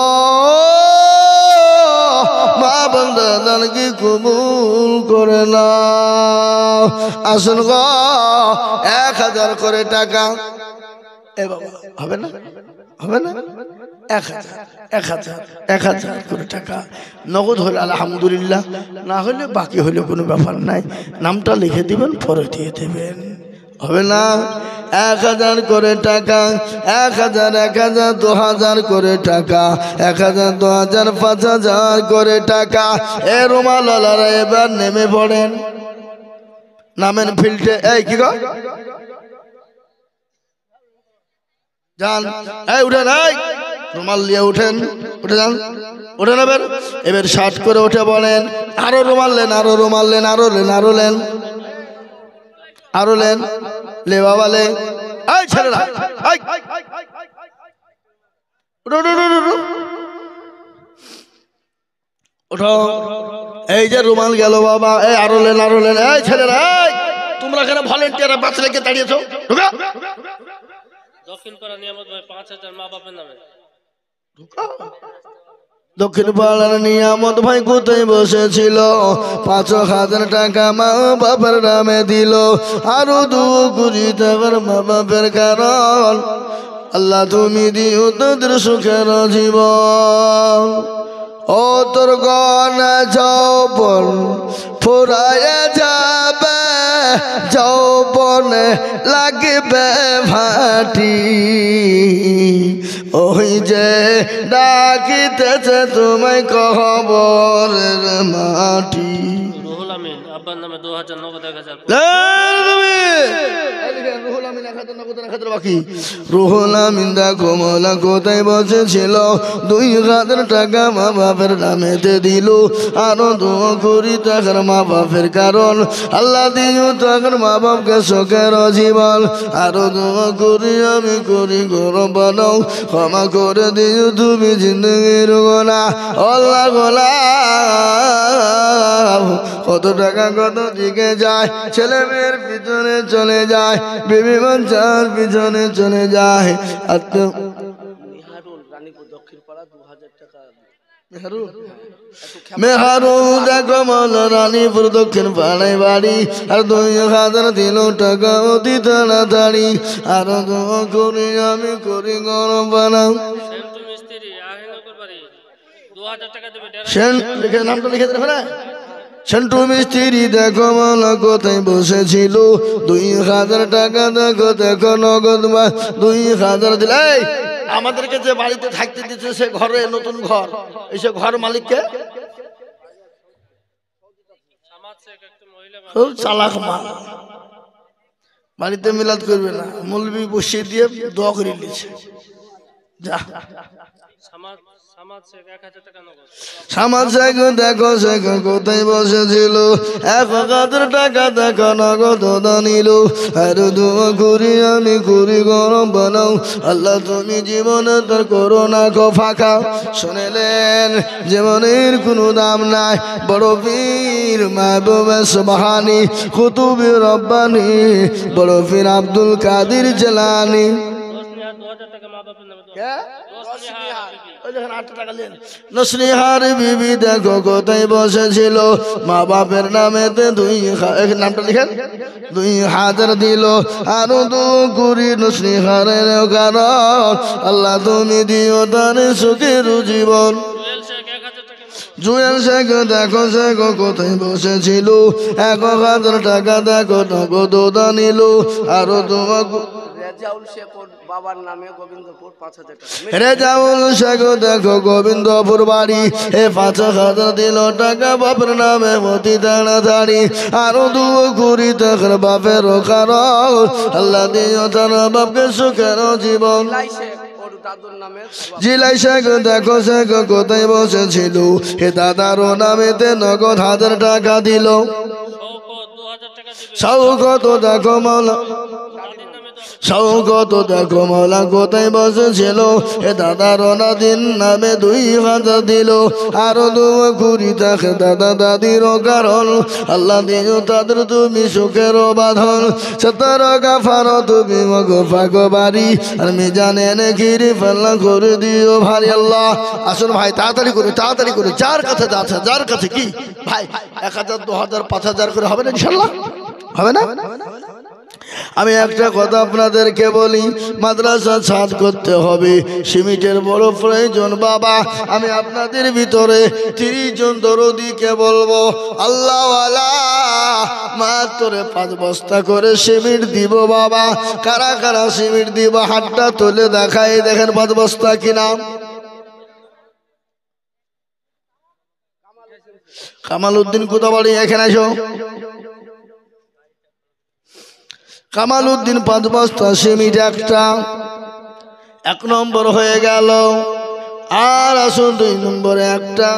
মা বোনদের কি কবুল করে না। আসুন গো 1000 করে টাকা এ বাবা হবে না হবে না 1000 করে টাকা নগদ হলে আলহামদুলিল্লাহ, না হলে বাকি হলে কোনো ব্যাপার নাই, নামটা লিখে দিবেন পরে দিয়ে দেবেন, হবে না? 1000 করে টাকা 1000 1000 2000 করে টাকা 1000 2000 5000 করে টাকা। এ রুমালারা এবার নেমে পড়েন, নামেন ফিল্ডে। এই কি গো যান, এই উঠেন, এই রুমাল দিয়ে উঠেন, উঠে যান, উঠে নেবেন। এবার 60 করে উঠে বলেন আরো রুমাল লেন, আরো রুমাল লেন, আরো লেন, আরো লেন, আরো লেন, লে বাবা লে। এই ছেলেরা এই উঠো, এই যে রুমাল গেল বাবা, এই আরো লেন, আরো লেন। এই ছেলেরা এই তোমরা এখানে ভলেন্টিয়ার বাস রেখে দাঁড়িয়েছো, ঢুকা। দক্ষিণ পাড়া নিয়ামত ভাই 5000 মা বাপের নামে। দক্ষিণ পাড়ার নিয়ামত ভাই কোথায় বসেছিল 5000 টাকা মা বাবার নামে দিল আরো 2 কোটি টাকার মা বাপের কারণ আল্লাহ তুমি দিও তাদের সুখের জীবন। ও তোর গনা যৌবন ফুরায় যাবে, যৌবনে লাগবে ভাটি, ওই যে ডাকিতেছে তোমায় কবরের মাটি। রুহুল আমিন আব্বার নামে 2000 নগদ 1000। রুহুল আমিন দেখো মোলা কোথায় বসেছিল 2000 টাকা মা বাপের নামেতে দিল আরো 2 কোটি টাকার মা বাপের কারণ আল্লাহ দিও টাকার মা বাপকে সুখের জীবন আরো 2 কোটি আমি করি গরম বানাও, ক্ষমা করে দিও তুমি জিন্দগির গোনা আল্লাহ গোলাম, কত টাকা কত দিকে যায়, ছেলে মেয়ের পিছনে চলে যায়, বিবি বাচ্চার পিছনে চলে যায়। নিহারুল রানীপুর দক্ষিণ পাড়া 2000 টাকা। মেহারু দেখো মল রানীপুর দক্ষিণ পাড়ায় বাড়ি, আর 2000 দিল টাকা অতি তাড়াতাড়ি, আর দোয়া করি আমি করি গরম বানাও। সেন্টু মিস্ত্রি আহিনগর বাড়ি 2000 টাকা দেবে। লিখে নামটা লিখে দেবে না। সেন্টু মিস্ত্রি দেখো মল কোথায় বসেছিল, 2000 টাকা দেখো দেখো নগদ 2000 দিলে। আমাদেরকে যে বাড়িতে থাকতে দিচ্ছে সে ঘরে নতুন ঘর, এসে ঘর মালিককে খুব চালাক মা, বাড়িতে মিলাদ করবে না, মৌলবি বসিয়ে দিয়ে দোয়া করে নিয়েছে। যা সমাজ দেখো সে কোথায় বসেছিল, 1000 টাকা দেখো নগদ নিল, আর দোয়া করি আমি করি গরম বানাও। আল্লাহ তুমি জীবনে তার করো না গো ফাঁকা। শুনেলেন জীবনের কোনো দাম নাই, বড় পীর মাহবুব সুবহানী কুতুবে রব্বানী, বড় পীর আব্দুল কাদের জিলানী। নসরিহার বিবি দেখো কোথায় বসেছিল, মা বাপের নামেতে নামটা লিখেন 2000 দিল, আরো 2 কুড়ি নসরিহারের কারণ আল্লাহ তুমি দিও তার সুখের জীবন। জুয়েল শেখ দেখো শেখ কোথায় বসেছিল, 1000 টাকা দেখো নগদ নিল, আরো দোয়া। রেজাউল শেখ বাবার নামে গোবিন্দপুর 5000 টাকা। রেজাউল শেখ দেখো গোবিন্দপুর বাড়ি, 5000 দিল টাকা বাপের নামে অতি তাড়াতাড়ি, আরো 2 কুড়ি টাকার বাপের কারণ আল্লাহ দিও তার বাপকে সুখের জীবন। জিলাই শেখ দেখো শেখ কোথায় বসেছিল, দাদারও নামেতে নগদ 1000 টাকা দিল। শওকত দেখো মাওলা, শওকত দেখো মাওলা কোথায় বসেছিল, দাদার নাদিন নামে 2000 দিল, আরো 2 কুড়ি টাকা দাদা দাদির কারণ আল্লাহ দিও তাদের তুমি সুখের বাঁধন। 17 গাফার তুমি মগফা গো বাড়ি, আর মিজানের ঘিরে ফেলা করে দিও ভারী। আল্লাহ আসুন ভাই তাড়াতাড়ি করে যার কাছে যাচ্ছে, যার কাছে কি ভাই 1000 2000 5000 করে হবে না ইনশাআল্লাহ, হবে না? আমি একটা কথা আপনাদেরকে বলি, মাদ্রাসা ছাদ করতে হবে, সিমেন্টের বড় প্রয়োজন বাবা। আমি আপনাদের ভিতরে 30 জন দরদিকে বলবো, আল্লাহওয়ালা মাত্র 5 বস্তা করে সিমেন্ট দিব বাবা। কারা কারা সিমেন্ট দিব হাতটা তুলে দেখাই, দেখেন 5 বস্তা কিনা। কামাল উদ্দিন কোথা বাড়ি, এখানে আসো। কামাল উদ্দিন 5 বস্তা সিমেন্ট একটা, 1 নম্বর হয়ে গেল। আর আসুন 2 নম্বরে একটা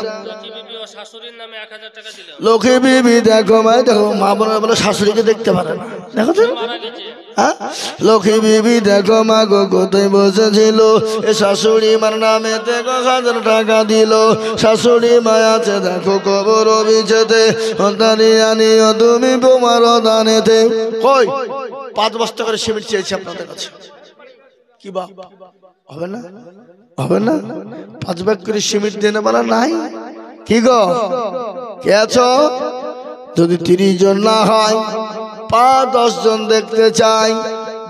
লক্ষ্মী বিবি দেখো ভাই, দেখো মা বোনের বলে শাশুড়িকে দেখতে পারে না, দেখো তো লক্ষ্মী বিবি দেখো মা গো কোথায় বসেছিল, এ শাশুড়ি মার নামে দেখো 1000 টাকা দিল। শাশুড়ি মা আছে দেখো কবর বিছেতে, আনিও তুমি বোমার দানেতে। কই 5 বস্তা করে সিমেন্ট চেয়েছি আপনাদের কাছে, কি বা হবে না? হবে না? 5 ব্যাগ করে সিমেন্ট দেনে বলা নাই কি গো, কে আছো? যদি 30 জন না হয় 5-10 জন দেখতে চাই,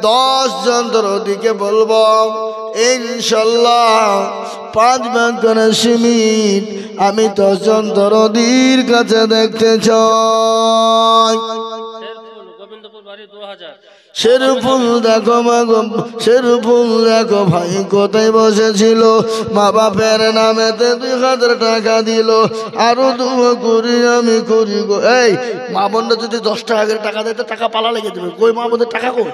10 জন তোর ওদিকে বলবো ইনশাল্লাহ 5 ব্যাগ করে সিমেন্ট আমি 10 জন দরদির কাছে দেখতে চাই। শেরফুল দেখো মাগো, শেরফুল দেখো ভাই কোথায় বসেছিল, মা বাপের নামেতে 2000 টাকা দিল, আরো 2 কুড়ি আমি করি গো। এই মা বোনরা যদি 10 টাকা করে টাকা দেয় তো টাকা পালা লেগে দেবে, কই মা বোনদের টাকা কই?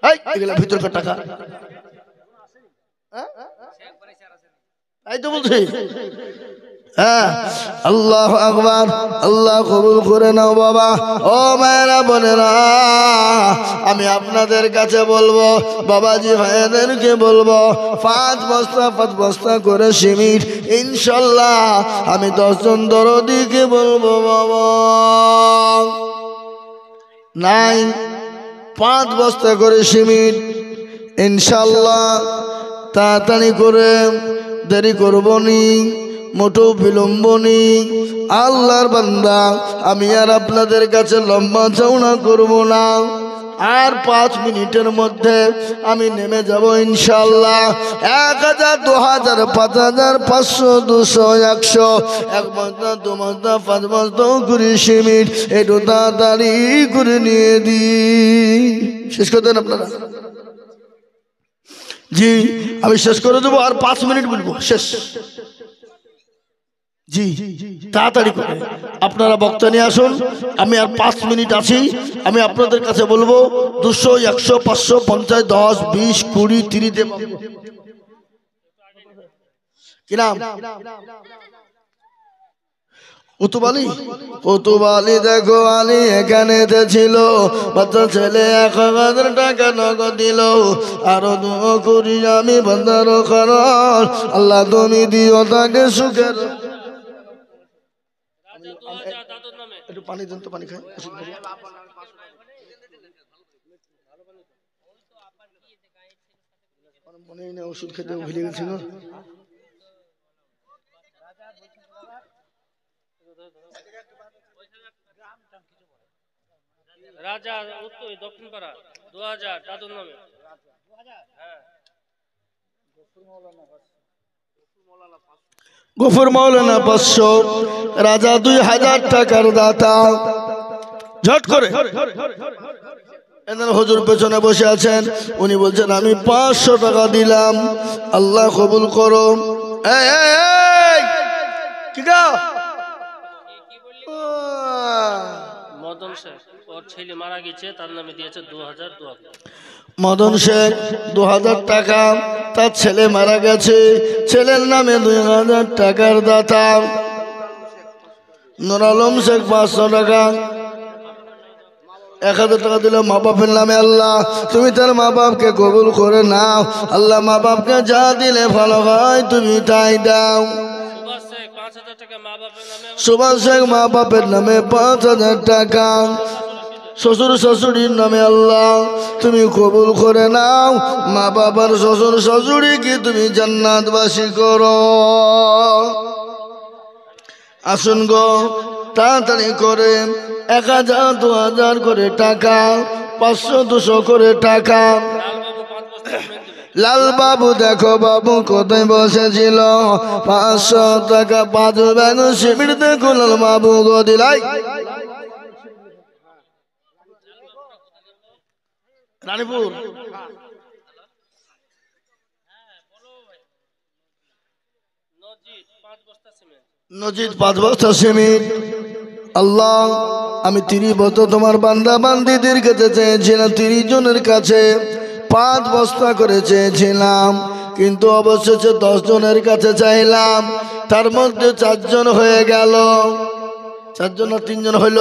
এই এগুলা ভিতরকার টাকা, এই তো বলছি হ্যাঁ, আল্লাহু আকবার। আল্লাহ কবুল করে নাও বাবা। ও মায়েরা বোনেরা, আমি আপনাদের কাছে বলবো, বাবাজি ভাইদেরকে বলবো, 5 বস্তা করে সিমেন্ট ইনশাল্লাহ আমি 10 জন দরদিকে বলবো বাবা। নাই 5 বস্তা করে সিমেন্ট ইনশাল্লাহ, তাড়াতাড়ি করে, দেরি করবো নি, মোটো বিলম্ব নেই। আল্লাহর বান্দা, আমি আর আপনাদের কাছে লম্বা চওড়া করব না, আর 5 মিনিটের মধ্যে আমি নেমে যাব ইনশাআল্লাহ। 1000, 2000, 5000, 500, 200, 100, 1 বস্তা, 2 বস্তা, 5 বস্তা করে সিমেন্ট একটু তাড়াতাড়ি করে নিয়ে দিই। শেষ করে দেন আপনারা। জি, আমি শেষ করে দেবো, আর 5 মিনিট বলবো, শেষ। জি, তাড়াতাড়ি করে আপনারা বক্তা নিয়ে আসুন। আমি আর 5 মিনিট আছি। আমি আপনাদের কাছে বলবো 200, 100, 500, 50, 10, 20, 20, 30 দেব। কি নাম? উতুবালি দেখো আলী এখানে ছিল, বাচ্চা ছেলে 1000 টাকা নগদ দিল, আরো দোয়া করি আমি বান্দার কারণ আল্লাহ তুমি দিও তাকে সুখের। একটু পানি দেন তো, পানি খাই। মনে নেই, ওষুধ খেতে ভুলে গেছি না। রাজা উত্তর দক্ষিণ পাড়া 2000 দাদুর নামে। গফুর মাওলানা 500, রাজা 2000 টাকার দাতা। ঝট করে হুজুর পেছনে বসে আছেন, উনি বলছেন আমি 500 টাকা দিলাম, আল্লাহ কবুল করো। কি গা? মদন শেখ, ওর ছেলে মারা গেছে, তার নামে দিয়েছে 2000 দোয়া। মদন শেখ 2000 টাকা, তার ছেলে মারা গেছে, ছেলের নামে 2000 টাকার দাতা। নুর আলম শেখ 500 টাকা, 1000 টাকা দিল মা বাপের নামে। আল্লাহ তুমি তার মা বাপকে কবুল করে নাও, আল্লাহ মা বাপকে যা দিলে ভালো হয় তুমি তাই দাও। সুভাষ শেখ মা বাপের নামে 5000 টাকা, শ্বশুর শাশুড়ির নামে আল্লাহ তুমি কবুল করে নাও, মা বাবার শ্বশুর শাশুড়িকে তুমি জান্নাতবাসী করো। আসুন গো তাড়াতাড়ি করে 1000, 2000 করে টাকা, 500, 200 করে টাকা। লাল বাবু দেখো বাবু কোথায় বসেছিল, 500 টাকা 5 ব্যাগ সিমেন্ট দেখো লাল বাবু গো দিলাই। রানীপুর নজিদ 5 বস্তা সিমেন্ট। আল্লাহ আমি 30 বছর তোমার বান্দা বান্দিদের কাছে চেয়েছিলাম, 30 জনের কাছে 5 বস্তা করে চেয়েছিলাম, কিন্তু অবশেষে 10 জনের কাছে চাইলাম, তার মধ্যে 4 জন হয়ে গেল। 4 জন আর 3 জন হইল।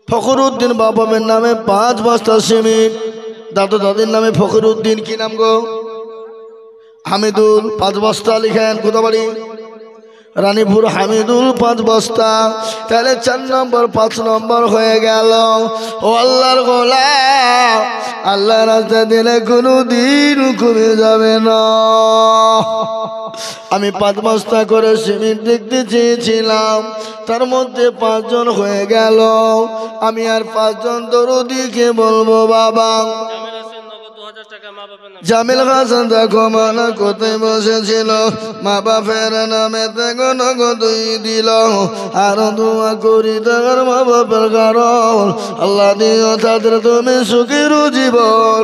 ফখরুদ্দিন বাবামের নামে 5 বস্তা সিমেন্ট, দাদু দাদির নামে ফখরুদ্দিন, কি নাম গো? হামিদুল 5 বস্তা লিখেন, কোথা বাড়ি? রানীপুর। হামিদুল 5 বস্তা, তাহলে 4 নম্বর 5 নম্বর হয়ে গেল। ও আল্লাহর গোলাম, আল্লাহর রাস্তায় দিলে কোনো দিন কমে যাবে না। আমি 5 বস্তা করে সিমেন্ট দেখতে চেয়েছিলাম, তার মধ্যে 5 জন হয়ে গেল। আমি আর 5 জন দরদিকে বলবো বাবা। জামিল হাসান দেখো মানা কোথায় বসেছিল, মা বাপের নামে দেখো নগদই দিল, আরো দোয়া করি তার মা বাপের কারণ আল্লাহ দিও তাদের তুমি সুখের জীবন।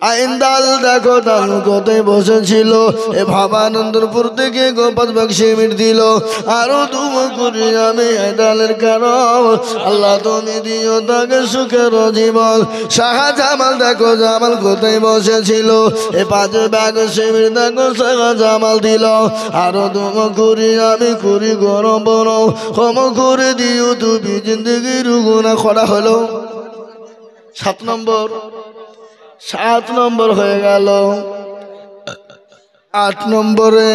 আইন্দাল দেখো ডাল কোথায় বসেছিল এ ভাবানন্দপুর থেকে গোপাল বাগ সিমেন্ট দিল আরো দুমো করি আমি ডালের কারণ আল্লাহ তুমি দিও তাকে সুখের জীবন শাহজামাল দেখো জামাল কোথায় বসেছিল এ 5 ব্যাগ সিমেন্ট দেখো শাহজামাল দিল আরো দুমো করি আমি করি গরম বড় ক্ষম করে দিও তুমি জিন্দগির গুণা করা হলো 7 নম্বর হয়ে গেল 8 নম্বরে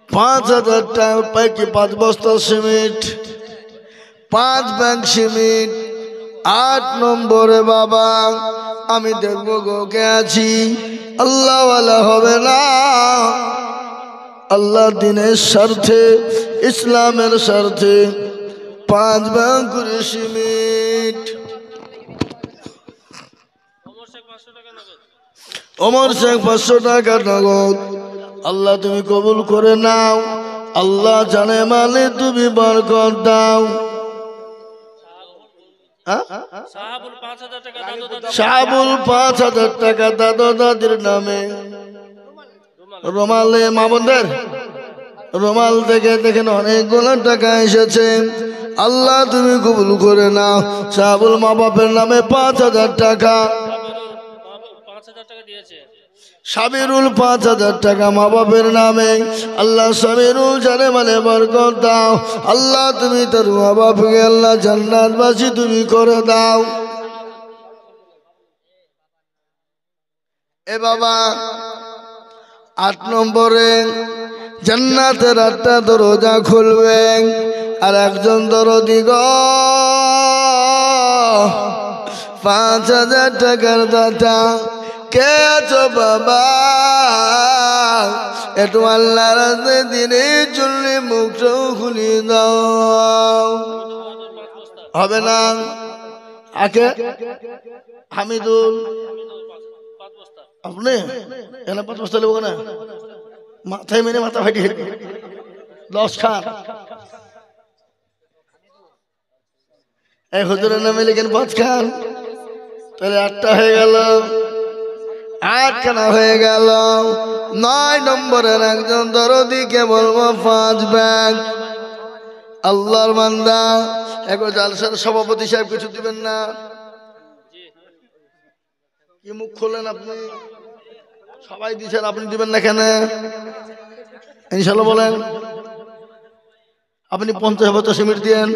5,000 টাকা পাইকি 5 বস্তা সিমেন্ট 5 ব্যাগ সিমেন্ট 8 নম্বরে বাবা আমি দেখবো গোকে আছি আল্লাহওয়ালা হবে না আল্লাহ দিনের স্বার্থে ইসলামের স্বার্থে 5 ব্যাগ করে সিমেন্ট ওমর শেখ 500 টাকা নগদ আল্লাহ তুমি কবুল করে নাও আল্লাহ জানে মানে তুমি বরকত দাও সাহাবুল 5,000 টাকা দাদা দাদির নামে রুমালে মামুনদের রুমাল থেকে দেখেন অনেকগুলো টাকা এসেছে আল্লাহ তুমি কবুল করে নাও সাহাবুল মা বাপের নামে 5,000 টাকা সাবিরুল 5,000 টাকা মা বাপের নামে আল্লাহ সাবিরুল জানে মানে বরকত দাও আল্লাহ তুমি তার মা বাপকে আল্লাহ জান্নাতবাসী তুমি করে দাও এ বাবা 8 নম্বরে জান্নাতের 8টা দরজা খুলবে আর একজন দরদি গো 5,000 টাকার দাতা কে আছো বাবা একটু আল্লাহ রাস্তায় দিনের জন্য মুখটাও খুলে দাও হবে না আকে হামিদুল আপনি এখানে 5 বস্তা নেবো না মাথায় মেরে মাথা ফাটিয়ে 10 খান এই হুজুরের নামে লিখেন 5 খান তাহলে 8টা হয়ে গেল 8 খানা হয়ে গেল 9 নম্বরের একজন দরদিকে বলবো 5 ব্যাগ আল্লাহর বান্দা একবার জালসার সভাপতি সাহেব কিছু দিবেন না কি মুখ খোলেন আপনি সবাই দিচ্ছেন আপনি দিবেন না কেন ইনশাল্লাহ বলেন আপনি 50 বস্তা সিমেন্ট দেন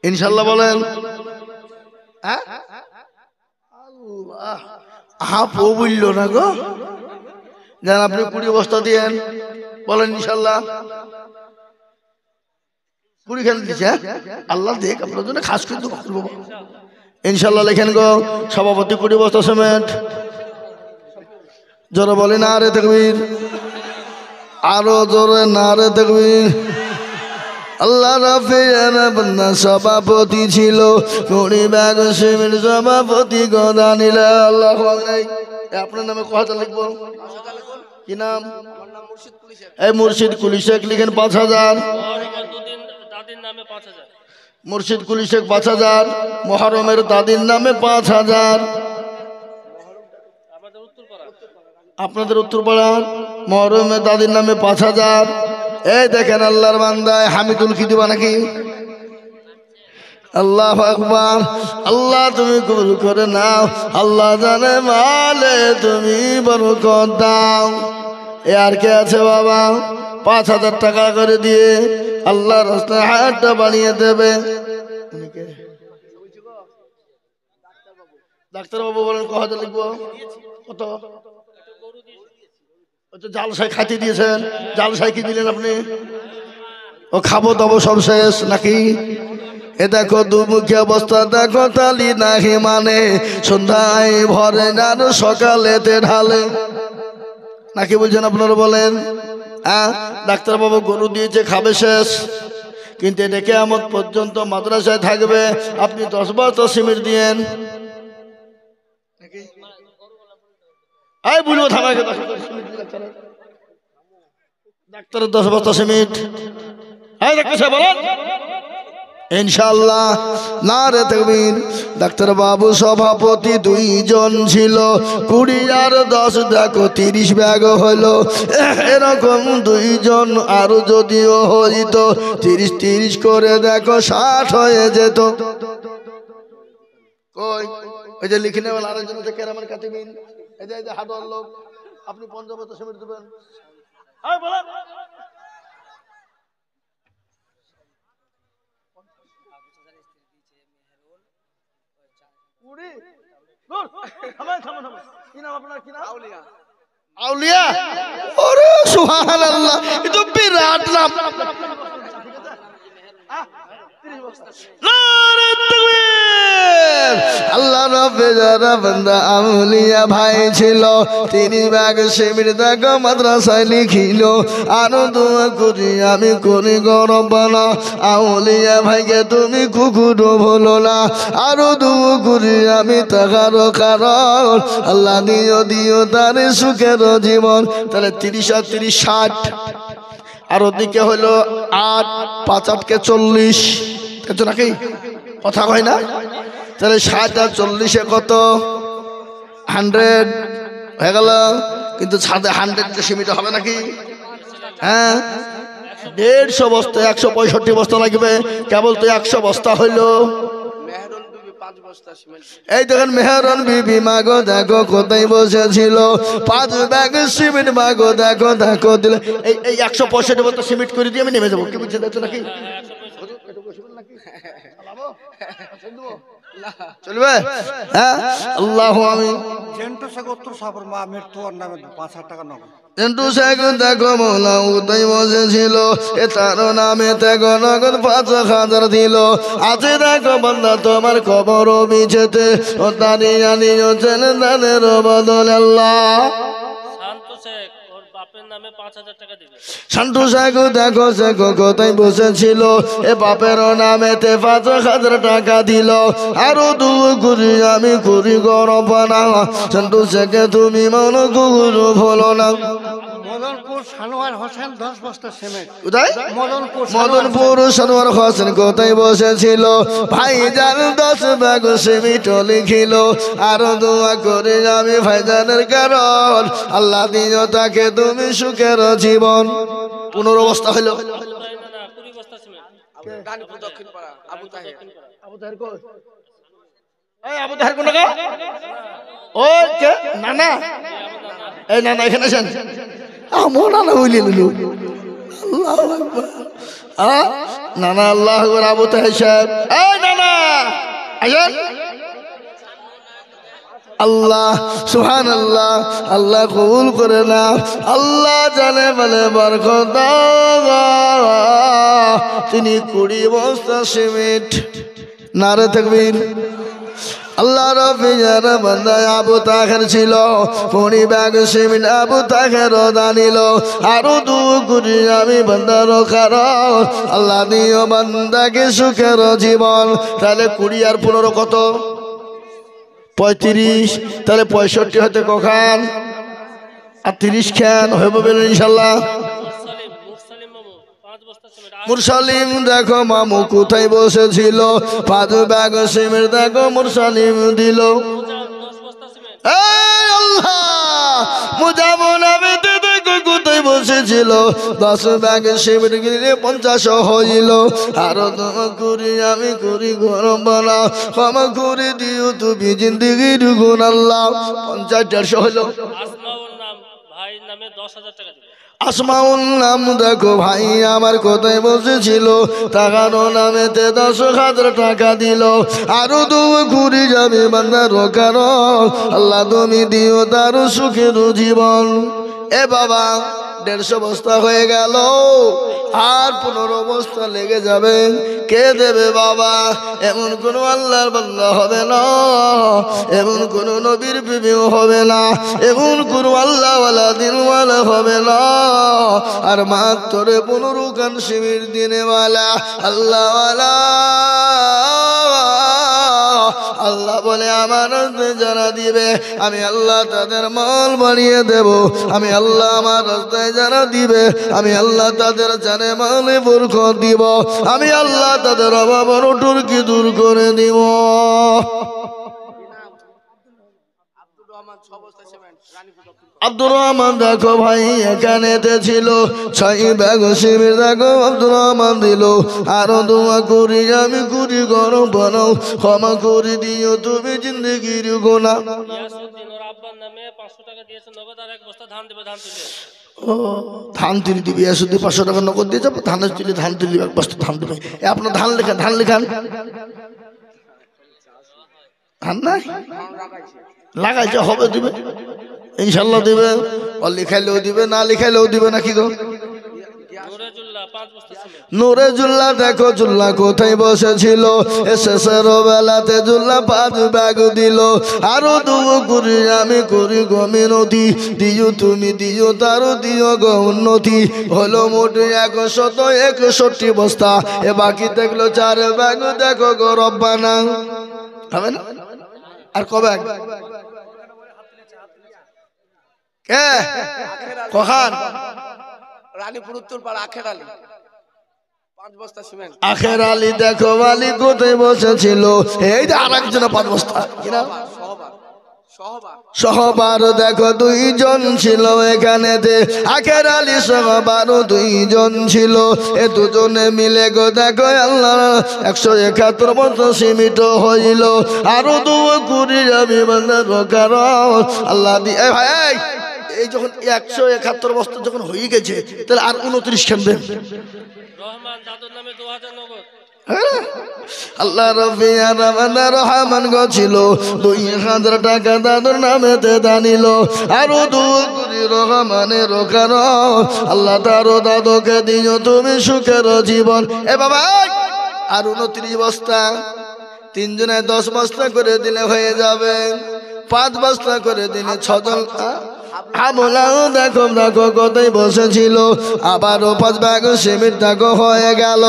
ইনশাল্লাহ বলেন আল্লাহ আপও বললো না গো জান আপনি 20 বস্তা দিয়েন বলেন ইনশাল্লাহ 20 খান দিচ্ছে আল্লাহ দেখ আপনার জন্য খাস কিন্তু ইনশাল্লাহ লেখেন গো সভাপতি 20 বস্তা সিমেন্ট জোরে বলি না রে তাকবীর আরো জোরে না রে তাকবীর আল্লাহ রাফিয়ানা সভাপতি ছিল 20 ব্যাগ সিমেন্ট সভাপতি গদা নিল আল্লাহ আপনার নামে কথা লিখবো কি নাম এই মুর্শিদ কুলি শেখ লিখেন 5,000 মুর্শিদ কুলি শেখ 5,000 মুহররমের দাদির নামে 5,000 আপনাদের উত্তরপাড়ার মুহররমের দাদির নামে 5,000 এই দেখেন আল্লাহর বান্দায় হামিদুল কি দিবা নাকি আল্লাহু আকবার আল্লাহ তুমি কবুল করে নাও আল্লাহ জানে মালে তুমি বরকত দাও এ আর কে আছে বাবা 5,000 টাকা করে দিয়ে আল্লাহর রাস্তায় হাতটা বানিয়ে দেবে ডাক্তার বাবু বলেন কত লিখবো কত জালসাই খাইতে দিয়েছেন জালসাই কি দিলেন আপনি ও খাবো দাবো সব শেষ নাকি এ দেখো দুমুখী অবস্থা দেখো তালি নাহি মানে সন্ধ্যায় ভরে আর সকালেতে ঢালে নাকি বলছেন আপনারা বলেন ডাক্তার বাবু গরু দিয়েছে খাবে শেষ কিন্তু এটা কিয়ামত পর্যন্ত মাদ্রাসায় থাকবে আপনি 10 বস্তা সিমেন্ট দিয়েন বুঝবো থামাকে ডাক্তারের 10 বস্তা সিমেন্ট বলেন ইনশাআল্লাহ নারে তাকবীর। ডাক্তার বাবু সভাপতি 2 জন ছিল, 20 আর 10 দেখো 30 ব্যাগ হলো। এরকম 2 জন আরো যদিও হইতো 30 করে দেখো 60 হয়ে যেত। কই ওই যে লিখে নেওয়াল আরেকজন আছে কেরামান কাতিবিন, এই যে হাডল লোক, আপনি 50 বস্তা সিমেন্ট দিবেন। এই বলেন আউলিয়া। ওরে সুবহানাল্লাহ, এ তো বিরাট নাম। নারে তাকবীর। আল্লাহ রাব্বে যারা বান্দা আউলিয়া ভাই ছিল, 30 ব্যাগ সিমেন্ট দেখো মাদ্রাসায় লিখিল। আরো দোয়া করি আমি করি গরবানা, আউলিয়া ভাইকে তুমি কুকুরও ভুলো না। আরো দোয়া করি আমি তাহার কারণ, আল্লাহ দিও তার সুখের জীবন। তাহলে 30 আর 30 60, আর ওদিকে হলো 8 5 8 কে 40, নাকি কথা হয় না? তাহলে 60 আর 40 কত? 100 হয়ে গেল। কিন্তু ছাদে 100 সীমিত হবে নাকি? হ্যাঁ, 150 বস্তা 165 বস্তা লাগবে, কেবল তো 100 বস্তা হইলো। এই দেখেন মেহরন বিবি মাগো দেখো কোথায় বসেছিল, 5 ব্যাগ সিমেন্ট মাগো দেখো দেখো দিলে। এই 165 বস্তা সিমেন্ট করে দিয়ে আমি নেমে যাবো, কি বুঝছে দেখছো নাকি? চলবে? হ্যাঁ, আল্লাহু আমিন। জেন্টু শেখ উত্তর সাপর মা মৃত্যু ওর নামে 5,000 টাকা নগদ। জেন্টু শেখ দেখো মৌলা উতাই বসেছিল, এ তার নামে দেখো নগদ 5,000 দিল। আছে দেখো বান্দা তোমার কবর বিছেতে, ও দাঁড়িয়ে আনিও ছেলে দানের বদলে আল্লাহ। শান্তু শেখ দেখো শেখ কোথায় বসেছিল, এ বাপের নামেতে 5,000 টাকা দিল। আরো দূর করি আমি করি গরবানা, শান্তু শেখে তুমি মন গুরু ভুলো না। মদনপুর সানোয়ার হোসেন 10 বস্তা সিমেন্ট। কোথায়? মদনপুর সানোয়ার হোসেন কোথায় বসেছিল, ভাইজান 10 ব্যাগ সিমেন্ট লিখিল। আরো দোয়া করে আমি ভাইজানের কারণ, আল্লাহ দিও তাকে তুমি সুখের জীবন। 15 বস্তা হইল। আবু তাহের কোন গা? ও কে? নানা, এই নানা এখানে আসেন। আমো নানা হইলি লুলু। আল্লাহু আকবার। নানা আল্লাহু আকবার। আবু তাহের সাহেব, এই নানা আসেন। আল্লাহ সুবহানাল্লাহ, আল্লাহ কবুল করে না, আল্লাহ জানে বলে বরকত দাও। তিনি 20 বস্তা সিমেন্ট। নারে তাকবীর। আল্লাহ রাব্বি যারা বান্দা আবু তাহের ছিল, 20 ব্যাগ সিমেন্ট আবু তাহের দানিল। আরো দূর করি আমি বান্দার কারণ, আল্লাহ দিও বান্দাকে সুখের জীবন। তাহলে 20 আর 15 কত? 35। তাহলে 65 হতে কখান? আর 30 খান হইব বলেন ইনশাআল্লাহ। মুরসালিম দেখো মামু কোথায় বসেছিল, 5 ব্যাগ সিমেন্ট দেখো মুরসালিম দিল। এই আল্লাহ, মুজামুন আবেদে দেখো কোথায় বসেছিল, 10 ব্যাগ সিমেন্ট গিলে 50 হইল। আরো দোয়া করি আমি করি গরম বানা, ক্ষমা করে দিও তুমি জিন্দেগির গুণ আল্লাহ। 50 150 হইল। আসমাউল নাম দেখো ভাই আমার কোথায় বসেছিল, টাকার নামেতে 10,000 টাকা দিল। আরো দোয়া করি যাবে বান্দার কারণ, আল্লাহ তুমি দিও তার সুখের জীবন। এ বাবা 150 বস্তা হয়ে গেল, আর 15 বস্তা লেগে যাবে। কে দেবে বাবা? এমন কোন আল্লাহর বান্দা হবে না, এমন কোন নবীর বিবিও হবে না, এমন কোন আল্লাহওয়ালা দিনওয়ালা হবে না। আর মাত্র 15 খান শিবির দিনেওয়ালা আল্লাহওয়ালা আল্লাহ বলে আমার রাস্তায় যারা দিবে আমি আল্লাহ তাদের মাল বানিয়ে দেব। আমি আল্লাহ আমার রাস্তায় যারা দিবে আমি আল্লাহ তাদের জানে মালে বরকত দিব। আমি আল্লাহ তাদের অভাব অনটনকে দূর করে দিব। আব্দুর রহমান দেখো ভাই এখানেতে ছিল 6 ব্যাগ শিবির দেখো আব্দুর রহমান দিল। আরো দোয়া করি আমি করি গরম বানাও ক্ষমা করে দিও তুমি জিন্দগির গোনা। ইয়াসউদ্দিন ওর আব্বার নামে 500 টাকা দিয়েছে নগদ, আর 1 বস্তা ধান দেবে, ধান তুলে। ও ধান তুলি দিবি শুধু 500 টাকা নগদ দিয়ে যাবো। ধানের তুলি ধান তুলি 1 বস্তা ধান দেবে। আপনার ধান লেখান ধান লেখান ধান নাই লাগাইছে হবে দিবে ইনশাল্লাহ দিবে। ও লিখাইলেও দিবে না লিখাইলেও দিবে নাকি গো। নুরেজুল্লাহ 5 বস্তা সিমেন্ট। নুরেজুল্লাহ দেখো জুল্লা কোথায় বসেছিল শেষের বেলাতে জুল্লা 5 ব্যাগ দিল। আরো দুও করি আমি করি গো মিনতি দিও তুমি দিও তারও দিও গো উন্নতি। হলো মোট 161 বস্তা এ বাকি দেখলো 4 ব্যাগ দেখো গো রব্বানা হবে না। আর ক ব্যাগ কে কখান রানীপুর উত্তরপাড়া আখের আলী 5 বস্তা সিমেন্ট। আখের আলী দেখো আলী কোথায় বসেছিল এই যে আরেকজন 5 বস্তা কিনা সহবার দেখো 2 জন ছিল এখানেতে। আখের আলী সহবার 2 জন ছিল। এ দুজনে মিলে গো দেখো আল্লাহ 171 বস্তা সীমিত হইল। আরো দুও কুড়ি আমি কারণ আল্লাহ দিয়ে ভাই এই যখন 171 বস্তা যখন হয়ে গেছে তাহলে আর 29 খানবেন। রহমান দাদুর নামে 2000 নগদ। আল্লাহ রবিয়া রহমান গো ছিল 2000 টাকা দাদুর নামেতে দানিল। আরো 2 কোটি রহমানের কারণ আল্লাহ তারও দাদুকে দিও তুমি সুখের জীবন। এ বাবা আর 29 বস্তা 3 জনে 10 বস্তা করে দিলে হয়ে যাবে। 5 বস্তা করে দিলে 6 জন আমলাও দেখো দেখো কোথায় বসেছিল। আবারও 5 ব্যাগ সিমেন্ট দেখো হয়ে গেল।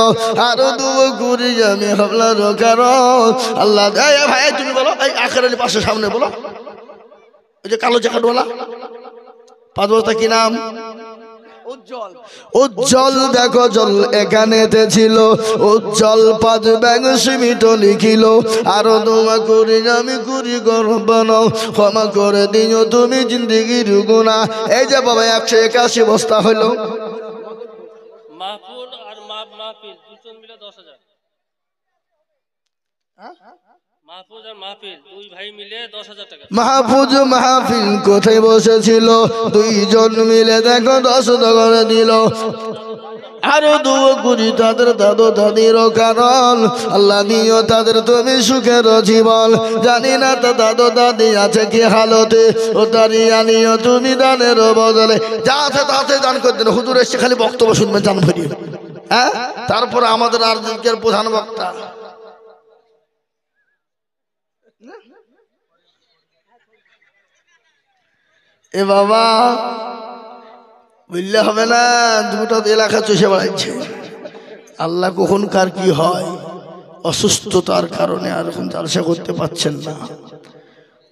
আরো 2 কুড়ি আমি হামলার কারণ আল্লাহ ভাই তুমি বলো এই আখের আলী পাশে সামনে বলো ওই যে কালো জ্যাকেটওয়ালা 5 বস্তা কি নাম উজ্জ্বল দেখো জল এখানেতে ছিল। উজ্জ্বল 5 ব্যাগ সীমিত লিখিল। আরো দোয়া করি আমি করি গরম বানাও ক্ষমা করে দিও তুমি জিন্দগির গুনাহ। এই যে বাবা 181 বস্তা হলো। মাহফুজ আর মাহফিল দুজন মিলে 10000। মাহফুজ আর মাহফিল 2 ভাই মিলে 10000 টাকা। মাহফুজ মাহফিল কোথায় বসেছিল 2 জন মিলে দেখো 10 টাকা দিল। আরো 2 কুড়ি তাদের দাদু দাদির কারণ আল্লাহ দিও তাদের তুমি সুখের জীবন। জানি না তো দাদু দাদি আছে কি হালতে ও দাঁড়িয়ে নিও তুমি দানের বদলে যা আছে তাতে দান করে দিন। হুজুর এসে খালি বক্তব্য শুনবেন জান ভরিয়ে হ্যাঁ। তারপরে আমাদের আজকের প্রধান বক্তা এ বাবা বুঝলে হবে না। 2টা এলাকা চষে বেড়াচ্ছে। আল্লাহ কখন কার কি হয় অসুস্থতার কারণে আর এখন জালসা করতে পারছেন না।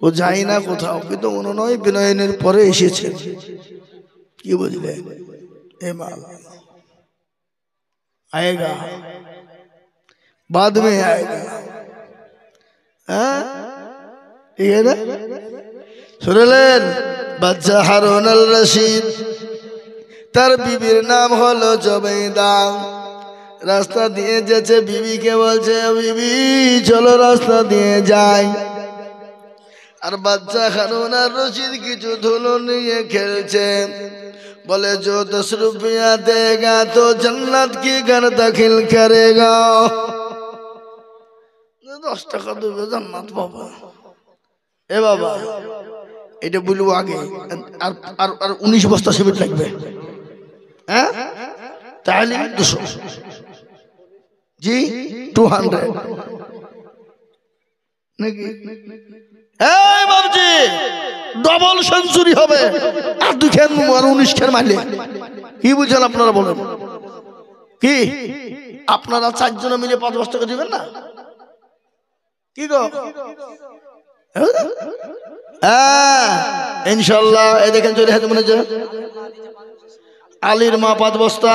ও যাই না কোথাও কিন্তু মনোনয় বিনয়নের পরে এসেছে। কি বুঝলে এ মাল আয়েগা बाद में आएगा। ঠিক আছে শুনলেন বাচ্চা হারুন আল রশিদ তার বিবির নাম হলো জবেদা। রাস্তা দিয়ে যেছে বিবিকে বলছে বিবি চলো রাস্তা দিয়ে যাই। আর বাচ্চা হারুন আর রশিদ কিছু ধুলো নিয়ে খেলছে। बोले जो 10 रुपया देगा तो जन्नत की घर दाखिल करेगा। 10 টাকা দেবে জান্নাত বাবা। এ বাবা এটা বলবো আগে আর 19 বস্তা সিমেন্ট লাগবে হ্যাঁ তাহলে 200 জি 200 নাকি। এই বাবজি ডবল সেঞ্চুরি হবে আর 2 খেন আর 19 খেন মারলে কি বুঝছেন আপনারা বলেন কি আপনারা 4 জন মিলে 5 বস্তা করে দিবেন না কি গো হ্যাঁ ইনশাল্লাহ। এই দেখেন চলে হাতে মনে হচ্ছে আলীর মা 5 বস্তা,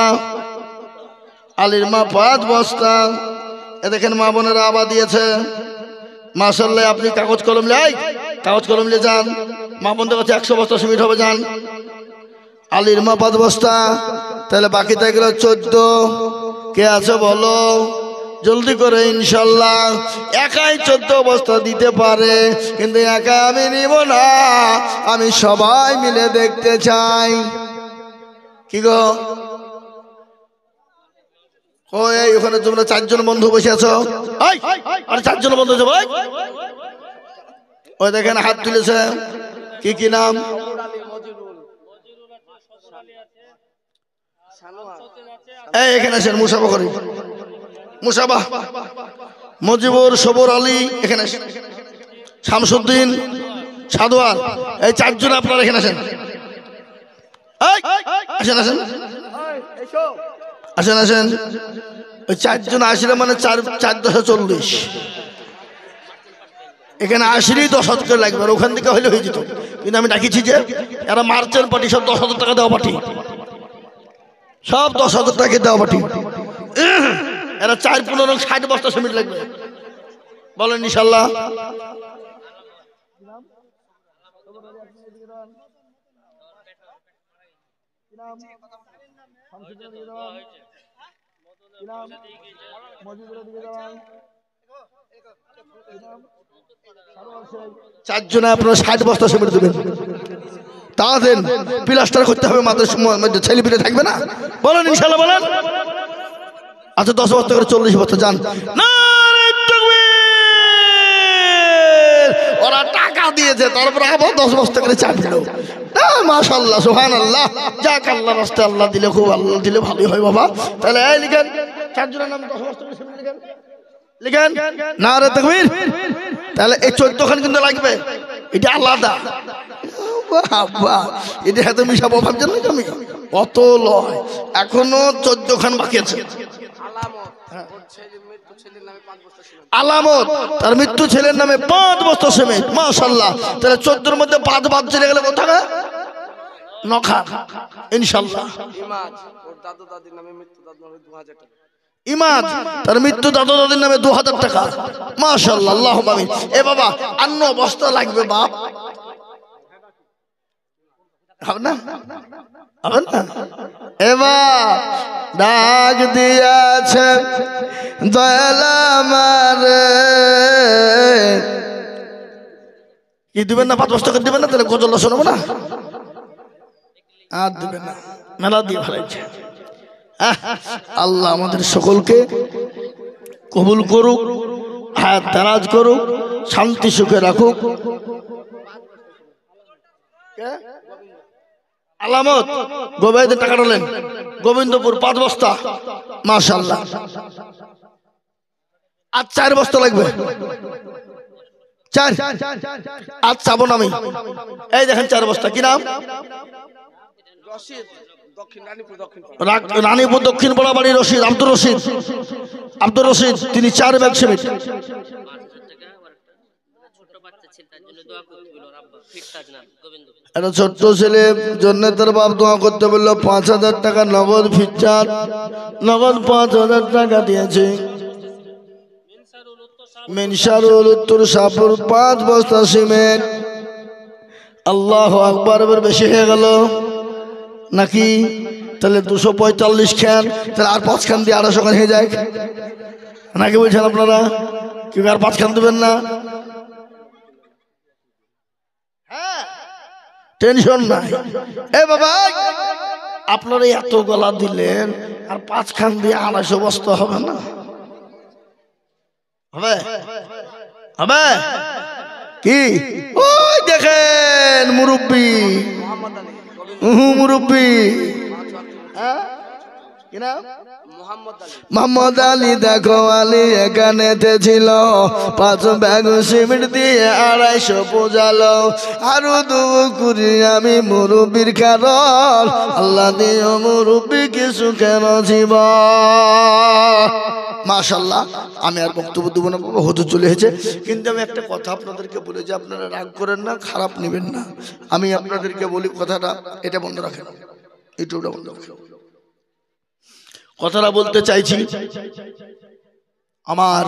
আলীর মা 5 বস্তা। এ দেখেন মা বোনেরা আবার দিয়েছে মাশাআল্লাহ। আপনি কাগজ কলম নিয়ে যান, মা বোনদের কাছে 100 বস্তা সিমেন্ট হবে যান। আলীর মা 5 বস্তা, তাহলে বাকি থাকলো 14। কে আছে বলো জলদি করে। ইনশাল্লাহ একাই 14 বস্তা দিতে পারে, কিন্তু একা আমি নিব না, আমি সবাই মিলে দেখতে চাই। কি গো ওই ওখানে তোমরা 4 জন বন্ধু বসে আছো, আর 4 জন বন্ধু ভাই ওই দেখেন হাত তুলেছে। কি নাম? এই এখানে আসেন মুসাফা করি, মুসাফা মজিবুর, সবর আলী, এখানে আসেন, শামসুদ্দিন, সাদওয়ান, এই 4 জন আপনারা এখানে আসেন। আসেন আসেন আসেন আসেন। ওই 4 জন আসলে মানে 4 10 40, এখানে আসলেই 10,000 করে লাগবে, আর ওখান থেকে হলে হয়ে যেত। কিন্তু আমি ডাকিছি যে এরা মার্চেন্ট পার্টি, সব 10,000 টাকা দেওয়া পার্টি, সব 10,000 টাকা দেওয়া পার্টি। এরা 4-15 60 বস্তা সিমেন্ট লাগবে, বলেন ইনশাল্লাহ। চারজনে আপনারা 60 বস্তা সিমেন্ট দেবেন, তা দেন। প্লাস্টার করতে হবে, মাদ্রাসার ছেলে পিলে থাকবে না, বলেন ইনশাল্লাহ বলেন। আচ্ছা 10 বস্তা করে 40 বস্তা যান। ওরা টাকা দিয়েছে, তারপরে আবার 10 বস্তা করে চা দিল। মাশাআল্লাহ সুবহানাল্লাহ, যাক আল্লাহ রাস্তায় আল্লাহ দিলে খুব, আল্লাহ দিলে ভালোই হয় বাবা। তাহলে এই লিখেন 4 জনের নাম 10 বস্তা করে সিমেন্ট লিখেন, নারে তাকবীর। তাহলে এই 14 খান কিন্তু লাগবে, এটা আলাদা। এটা এত মিশাবো ভাবছেন না আমি? অত লয়, এখনো 14 খান বাকি আছে। আলামত তার মৃত্যু ছেলের নামে 5 বস্তা সিমেন্ট, মাশাআল্লাহ। তাহলে 14 মধ্যে 5 বাদ চলে গেলে কোথায়? 9 খান ইনশাআল্লাহ। ইমাদ তার মৃত্যু দাদু দাদির নামে 2000 টাকা, মাশাআল্লাহ, আল্লাহুম্মা আমিন। এ বাবা 8 বস্তা লাগবে বাপ, হবে না? হবে না? এবার ডাক দিয়েছে দয়াল আমারে, কি দিবেন না? 5 বস্তা করে দিবেন না? তাহলে গজল শোনাবো না, আর দিবেন না, মেলা দিয়ে ফেলাইছে। আল্লাহ আমাদের সকলকে কবুল করুক, হায়াত দারাজ করুক, শান্তি সুখে রাখুক। আলামত গোবিন্দ টাকা ডালেন, গোবিন্দপুর 5 বস্তা, মাশাআল্লাহ। আর 4 বস্তা লাগবে, 4 আজ চাবন আমি। এই দেখেন 4 বস্তা। কি নাম? রানীপুর দক্ষিণ পাড়া বাড়ি রশিদ, আব্দুর রশিদ, তিনি 4 ব্যাগ সিমেন্ট। একটা ছোট্ট ছেলে জন্য তার বাপ দোয়া করতে বললো, 5000 টাকা নগদ ফিচার, নগদ 5000 টাকা দিয়েছে। মিনসারুল উত্তর শাহপুর 5 বস্তা সিমেন্ট। আল্লাহু আকবার, এবার বেশি হয়ে গেল নাকি? তাহলে 245 খান, তাহলে আর 5 খান দিয়ে 250 খান হয়ে যায় নাকি? বলছেন আপনারা কি আর 5 খান দেবেন না? হ্যাঁ, টেনশন নাই। এ বাবা আপনারা এত গলা দিলেন, আর 5 খান দিয়ে 250 বস্তা হবে না? হবে হবে কি? ওই দেখেন মুরব্বী, মুরব্বী, মোহাম্মদ আলী। দেখো আলী এখানে ছিল, 5 ব্যাগ সিমেন্ট দিয়ে 250 বোঝালো। আরো 2 করি আমি মুরব্বীর কারণ, আল্লাহ দিও মুরব্বী কিছু কেন জীবন। মাশাআল্লাহ। আমি আর বক্তব্য দেবো না বাবা, হতে চলে এসেছে। কিন্তু আমি একটা কথা আপনাদেরকে বলে যে আপনারা রাগ করেন না, খারাপ নেবেন না। আমি আপনাদেরকে বলি কথাটা, এটা বন্ধ রাখেন, ইউটিউবটা বন্ধ রাখেন। কথাটা বলতে চাইছি, আমার